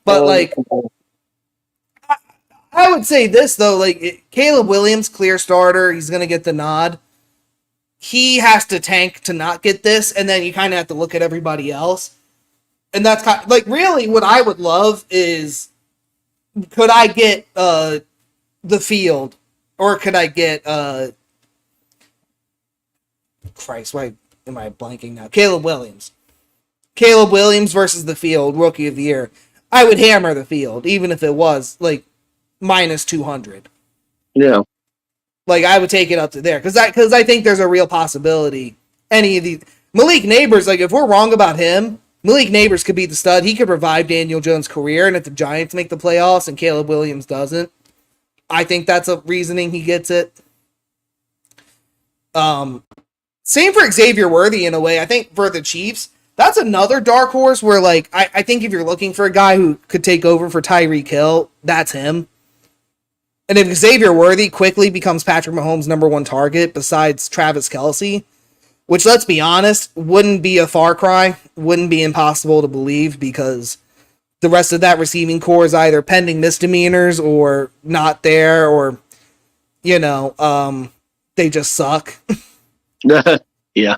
But, like, I would say this, though. Like, Caleb Williams, clear starter. He's going to get the nod. He has to tank to not get this, and then you kind of have to look at everybody else. And that's kind of, like, really what I would love is, could I get the field, or could I get Christ, why am I blanking now? Caleb Williams versus the field, Rookie of the Year. I would hammer the field, even if it was like minus 200. Yeah. Like, I would take it up to there. Because I think there's a real possibility. Any of these... Malik Neighbors, like, if we're wrong about him, Malik Neighbors could be the stud. He could revive Daniel Jones' career, and if the Giants make the playoffs and Caleb Williams doesn't, I think that's a reasoning he gets it. Same for Xavier Worthy, in a way. I think for the Chiefs, that's another dark horse where, like, I think if you're looking for a guy who could take over for Tyreek Hill, that's him. And if Xavier Worthy quickly becomes Patrick Mahomes' number one target besides Travis Kelce, which, let's be honest, wouldn't be a far cry, wouldn't be impossible to believe, because the rest of that receiving core is either pending misdemeanors or not there, or, you know, they just suck. Yeah.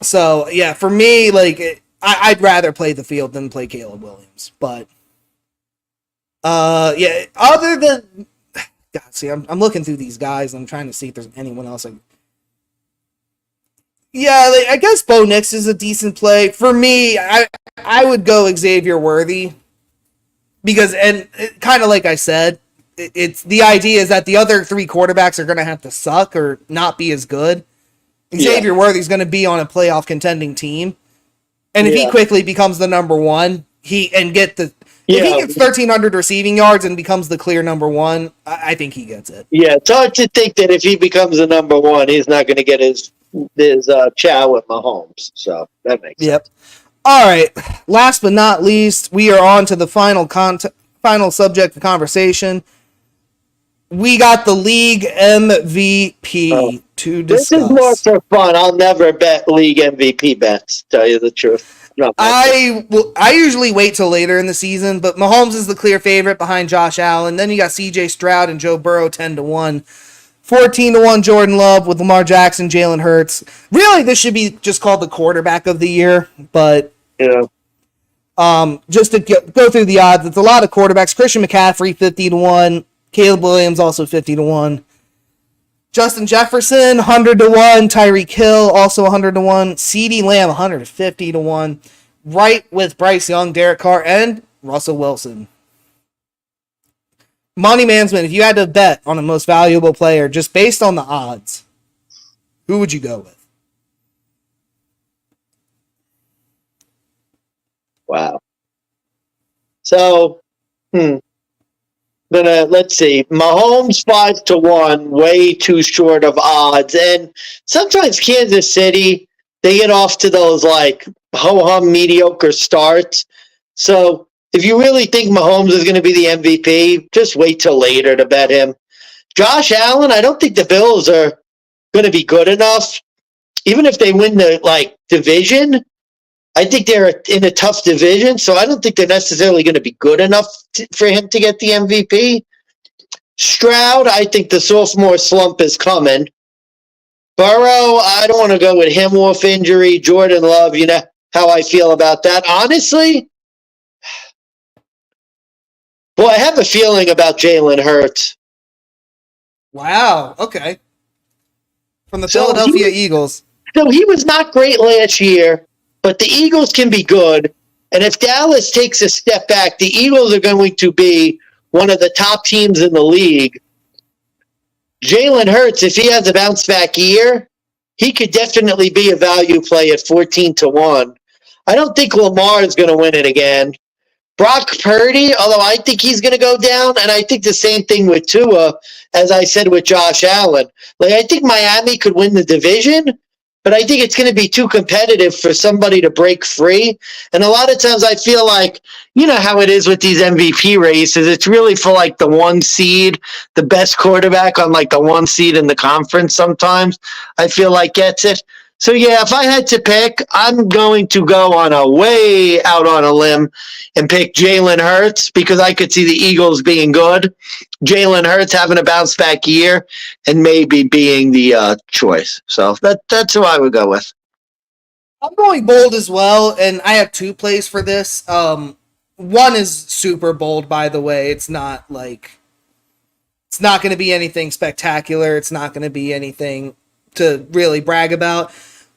So, yeah, for me, like, I'd rather play the field than play Caleb Williams, but... yeah, other than... God, see, I'm looking through these guys, and I'm trying to see if there's anyone else. Yeah, like, I guess Bo Nix is a decent play. For me, I would go Xavier Worthy. Because, and kind of like I said, it's the idea is that the other three quarterbacks are going to have to suck or not be as good. Xavier Worthy's going to be on a playoff contending team. And if he quickly becomes the number one, if he gets 1,300 receiving yards and becomes the clear number one, I think he gets it. Yeah, it's hard to think that if he becomes the number one, he's not going to get his chow with Mahomes. So that makes sense. All right. Last but not least, we are on to the final subject of conversation. We got the league MVP to discuss. This is more for fun. I'll never bet league MVP bets, to tell you the truth. I usually wait till later in the season, but Mahomes is the clear favorite behind Josh Allen. Then you got C.J. Stroud and Joe Burrow 10-1. 14-1 Jordan Love with Lamar Jackson, Jalen Hurts. Really, this should be just called the quarterback of the year, but just to go through the odds, it's a lot of quarterbacks. Christian McCaffrey 50-1, Caleb Williams also 50-1. Justin Jefferson, 100-1. Tyreek Hill, also 100-1. CeeDee Lamb, 150-1. Right with Bryce Young, Derek Carr, and Russell Wilson. Money Mansmann, if you had to bet on a most valuable player, just based on the odds, who would you go with? Wow. So, let's see. Mahomes 5-1, way too short of odds. And sometimes Kansas City, they get off to those like ho-hum mediocre starts. So if you really think Mahomes is going to be the MVP, just wait till later to bet him. Josh Allen, I don't think the Bills are going to be good enough even if they win the division, I think they're in a tough division, so I don't think they're necessarily going to be good enough for him to get the MVP. Stroud, I think the sophomore slump is coming. Burrow, I don't want to go with him off injury. Jordan Love, you know how I feel about that. Honestly, well, I have a feeling about Jalen Hurts. Wow. Okay. From the Philadelphia Eagles. So he was not great last year, but the Eagles can be good. And if Dallas takes a step back, the Eagles are going to be one of the top teams in the league. Jalen Hurts, if he has a bounce back year, he could definitely be a value play at 14-1. I don't think Lamar is going to win it again. Brock Purdy, although I think he's going to go down, and I think the same thing with Tua, as I said with Josh Allen. I think Miami could win the division, but I think it's going to be too competitive for somebody to break free. And a lot of times I feel like, you know how it is with these MVP races, it's really for the one seed, the best quarterback on the one seed in the conference sometimes, I feel like gets it. So yeah, if I had to pick, I'm going to go on a way out on a limb and pick Jalen Hurts because I could see the Eagles being good. Jalen Hurts having a bounce back year and maybe being the choice. So that's who I would go with. I'm going bold as well, and I have two plays for this. One is super bold, by the way. It's not going to be anything spectacular. It's not going to be anything to really brag about.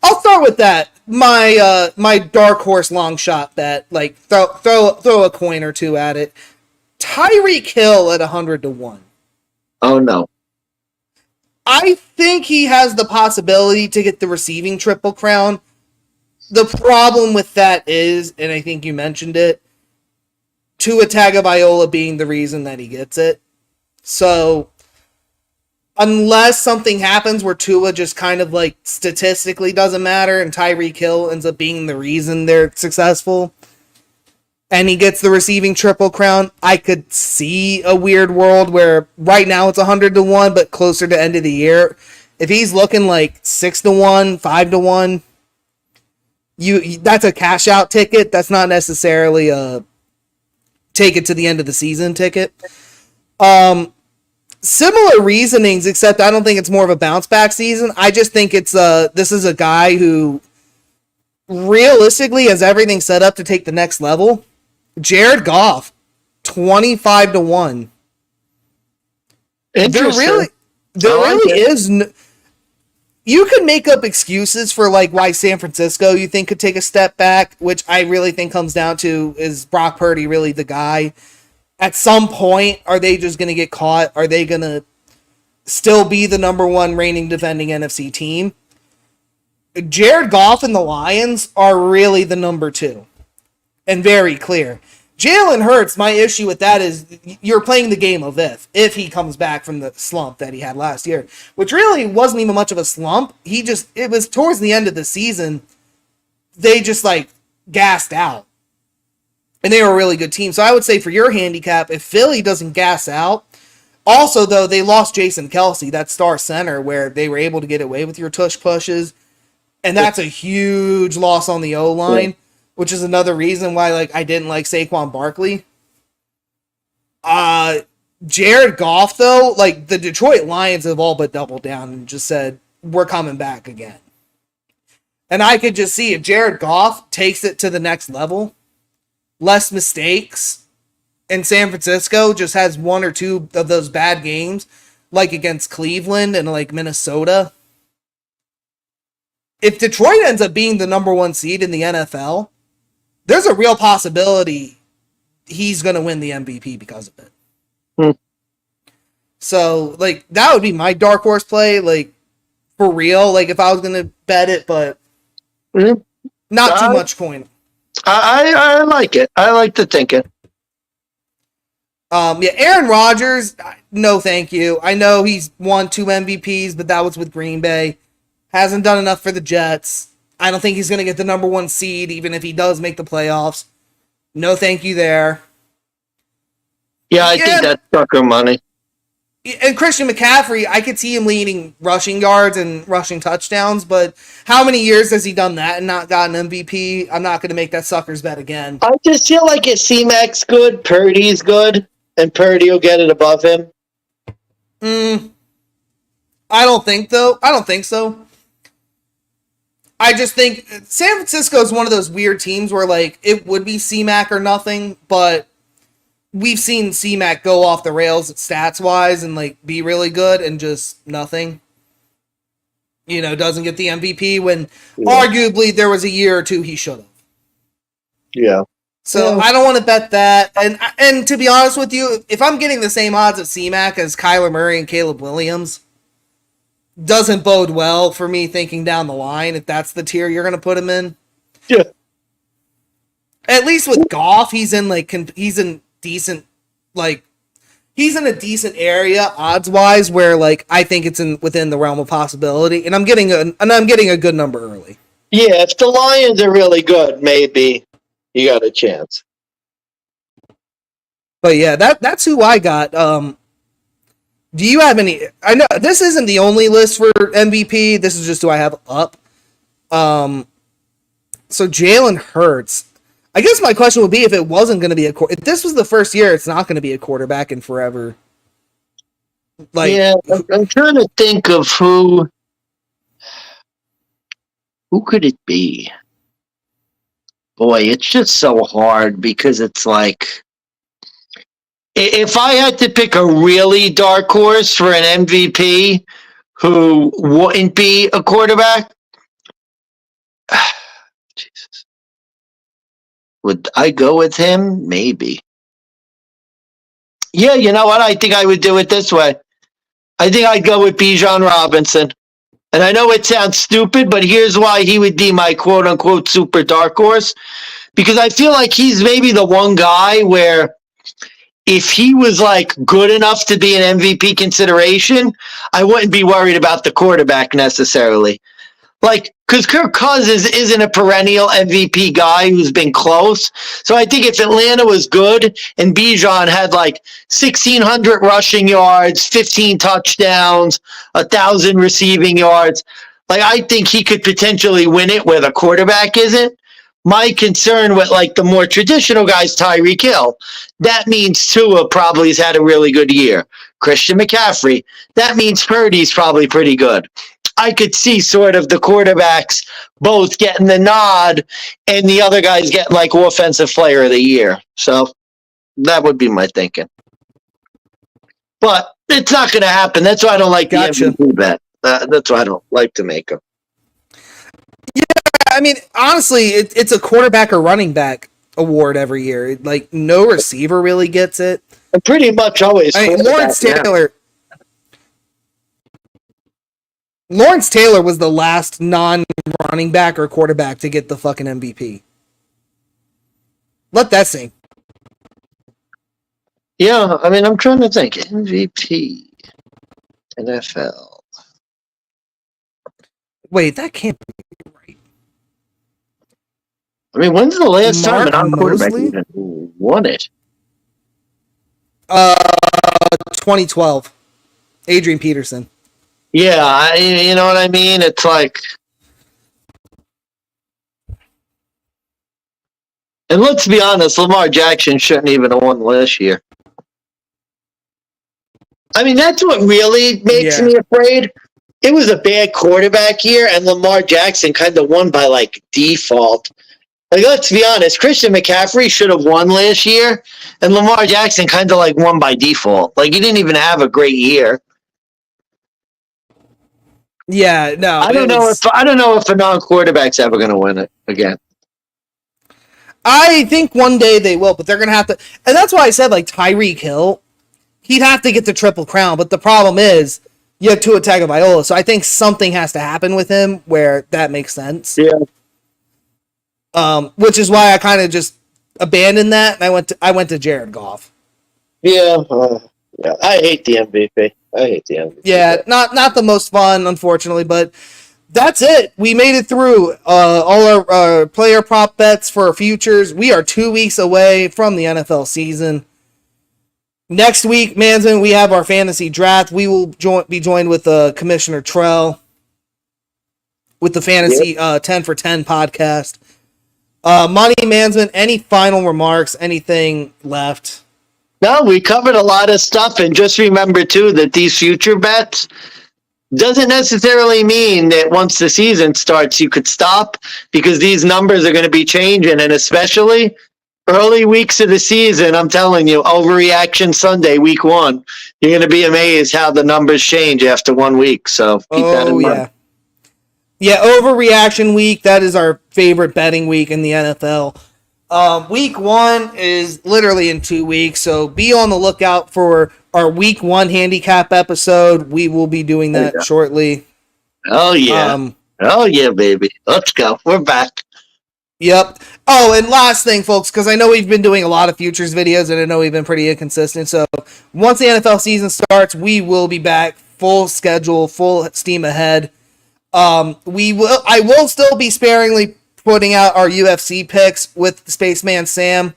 I'll start with that. My dark horse long shot bet. Throw a coin or two at it. Tyreek Hill at 100-1. Oh no. I think he has the possibility to get the receiving triple crown. The problem with that is, and I think you mentioned it, Tua Tagovailoa being the reason that he gets it. So unless something happens where Tua just kind of statistically doesn't matter and Tyreek Hill ends up being the reason they're successful and he gets the receiving triple crown, I could see a weird world where right now it's 100-1, but closer to end of the year, if he's looking 6-1, 5-1, that's a cash out ticket. That's not necessarily a take it to the end of the season ticket. Similar reasonings, except I don't think it's more of a bounce back season. I just think this is a guy who realistically has everything set up to take the next level. Jared Goff, 25-1. There really is. You could make up excuses for why San Francisco you think could take a step back, which I really think comes down to is Brock Purdy really the guy? At some point, are they just going to get caught? Are they going to still be the number one reigning defending NFC team? Jared Goff and the Lions are really the number two. And very clear. Jalen Hurts, my issue with that is you're playing the game of if he comes back from the slump that he had last year, which really wasn't even much of a slump. It was towards the end of the season. They just gassed out. And they were a really good team. So I would say for your handicap, if Philly doesn't gas out, also though they lost Jason Kelce, that star center, where they were able to get away with your tush pushes. And that's a huge loss on the O-line, which is another reason why I didn't like Saquon Barkley. Jared Goff, though, the Detroit Lions have all but doubled down and just said, we're coming back again. And I could just see if Jared Goff takes it to the next level, less mistakes, and San Francisco just has one or two of those bad games, against Cleveland and Minnesota. If Detroit ends up being the number one seed in the NFL, there's a real possibility he's going to win the MVP because of it. So, that would be my dark horse play, for real, if I was going to bet it, but not too much coin. I like it. I like the thinking. Aaron Rodgers, no thank you. I know he's won 2 MVPs, but that was with Green Bay. Hasn't done enough for the Jets. I don't think he's going to get the number one seed, even if he does make the playoffs. No thank you there. Yeah, I think that's sucker money. And Christian McCaffrey, I could see him leading rushing yards and rushing touchdowns, but how many years has he done that and not gotten MVP? I'm not going to make that sucker's bet again. I just feel like if C-Mac's good, Purdy's good, and Purdy will get it above him. I don't think so. I just think San Francisco is one of those weird teams where, like, it would be C-Mac or nothing, but we've seen C-Mac go off the rails stats-wise and, like, be really good and just nothing. You know, doesn't get the MVP when arguably there was a year or two he should have. Yeah. So I don't want to bet that. And to be honest with you, if I'm getting the same odds of C-Mac as Kyler Murray and Caleb Williams, doesn't bode well for me thinking down the line if that's the tier you're going to put him in. Yeah. At least with Goff, he's in a decent area odds wise where, like, I think it's within the realm of possibility, and I'm getting a good number early. Yeah, if the Lions are really good, maybe you got a chance. But yeah, that's who I got. Do you have any? I know this isn't the only list for MVP. This is just who I have up. So Jalen Hurts. I guess my question would be if it wasn't going to be if this was the first year, it's not going to be a quarterback in forever. Like, yeah, I'm trying to think of who could it be? Boy, it's just so hard because it's like, if I had to pick a really dark horse for an MVP who wouldn't be a quarterback, Jesus, would I go with him? Maybe. Yeah, you know what? I think I would do it this way. I think I'd go with Bijan Robinson. And I know it sounds stupid, but here's why he would be my quote-unquote super dark horse. Because I feel like he's maybe the one guy where if he was, like, good enough to be an MVP consideration, I wouldn't be worried about the quarterback necessarily. Like, because Kirk Cousins isn't a perennial MVP guy who's been close. So I think if Atlanta was good and Bijan had like 1,600 rushing yards, 15 touchdowns, 1,000 receiving yards, like I think he could potentially win it where the quarterback isn't. My concern with like the more traditional guys, Tyreek Hill, that means Tua probably has had a really good year. Christian McCaffrey, that means Purdy's probably pretty good. I could see sort of the quarterbacks both getting the nod and the other guys getting like offensive player of the year. So that would be my thinking. But it's not going to happen. That's why I don't like the MVP bet. That's why I don't like to make them. Yeah, I mean, honestly, it's a quarterback or running back award every year. Like, no receiver really gets it. And pretty much always. I mean, Lawrence Taylor. Lawrence Taylor was the last non-running back or quarterback to get the fucking MVP. Let that sink. Yeah, I mean, I'm trying to think. MVP. NFL. Wait, that can't be right. I mean, when's the last time a non-quarterback even won it? 2012. Adrian Peterson. Yeah, you know what I mean? It's like... And let's be honest, Lamar Jackson shouldn't even have won last year. I mean, that's what really makes me afraid. It was a bad quarterback year, and Lamar Jackson kind of won by, like, default. Like, let's be honest, Christian McCaffrey should have won last year, and Lamar Jackson kind of, like, won by default. Like, he didn't even have a great year. Yeah, no. I don't know if a non-quarterback's ever going to win it again. I think one day they will, but they're going to have to... And that's why I said, like, Tyreek Hill, he'd have to get the Triple Crown, but the problem is you have Tua Tagovailoa, so I think something has to happen with him where that makes sense. Yeah. Which is why I kind of just abandoned that, and I went to Jared Goff. Yeah, yeah. I hate the MVP. Yeah, not the most fun, unfortunately, but that's it. We made it through all our player prop bets for futures. We are 2 weeks away from the NFL season. Next week, Mansmann, we have our fantasy draft. We will be joined with Commissioner Trell with the fantasy 10 for 10 podcast. Money Mansmann, any final remarks? Anything left? No, we covered a lot of stuff, and just remember too that these future bets doesn't necessarily mean that once the season starts you could stop, because these numbers are going to be changing, and especially early weeks of the season, I'm telling you, overreaction Sunday, week 1, you're going to be amazed how the numbers change after 1 week. So keep that in mind. Yeah, overreaction week, that is our favorite betting week in the NFL. Week 1 is literally in 2 weeks, so be on the lookout for our week 1 handicap episode. We will be doing that shortly. Oh, yeah. Oh, yeah, baby. Let's go. We're back. Yep. Oh, and last thing, folks, because I know we've been doing a lot of futures videos, and I know we've been pretty inconsistent. So once the NFL season starts, we will be back, full schedule, full steam ahead. I will still be sparingly putting out our UFC picks with Spaceman Sam.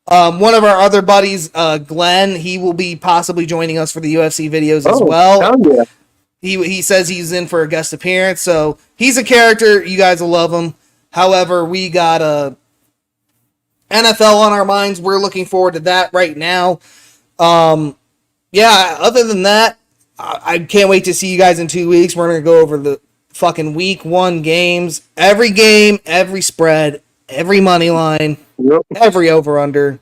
One of our other buddies, Glenn, he will be possibly joining us for the UFC videos as well. Yeah. He says he's in for a guest appearance, so he's a character. You guys will love him. However, we got a NFL on our minds. We're looking forward to that right now. Yeah, other than that, I can't wait to see you guys in 2 weeks. We're going to go over the fucking week 1 games. Every game, every spread, every money line, every over-under.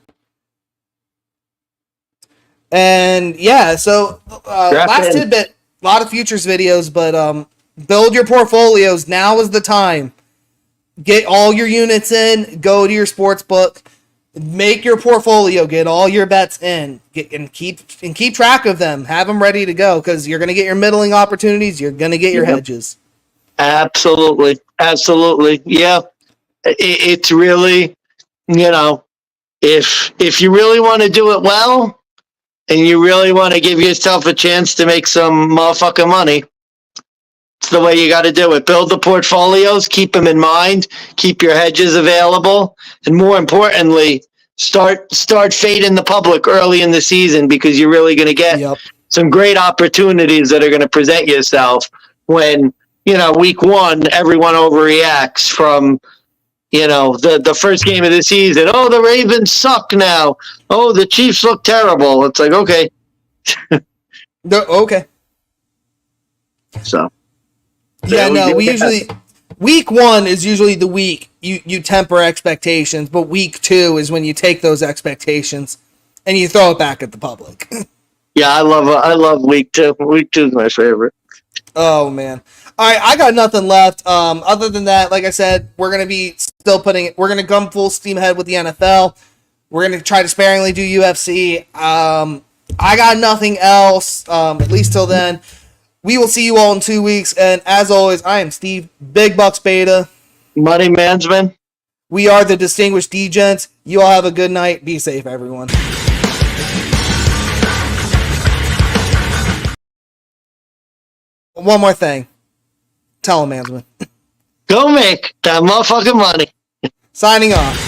And yeah, so last tidbit, a lot of futures videos, but build your portfolios. Now is the time. Get all your units in, go to your sports book, make your portfolio, get all your bets in, and keep track of them. Have them ready to go, because you're going to get your middling opportunities. You're going to get your hedges. Absolutely. Yeah. It's really, if you really want to do it well and you really want to give yourself a chance to make some motherfucking money, it's the way you got to do it. Build the portfolios, keep them in mind, keep your hedges available, and more importantly, start fading the public early in the season, because you're really going to get some great opportunities that are going to present yourself when, week 1, everyone overreacts from, the first game of the season. Oh, the Ravens suck now. Oh, the Chiefs look terrible. It's like, okay. Okay. So. Yeah, no, week 1 is usually the week you temper expectations, but week 2 is when you take those expectations and you throw it back at the public. Yeah, I love week 2. Week 2 is my favorite. Oh man. All right, I got nothing left. Other than that, like I said, we're going to come full steam ahead with the NFL. We're going to try to sparingly do UFC. I got nothing else, at least till then. We will see you all in 2 weeks. And as always, I am Steve, Big Bucks Beta. Money Mansmann. We are the Distinguished DeGents. You all have a good night. Be safe, everyone. One more thing. Tell him, Mansmann. Go make that motherfucking money. Signing off.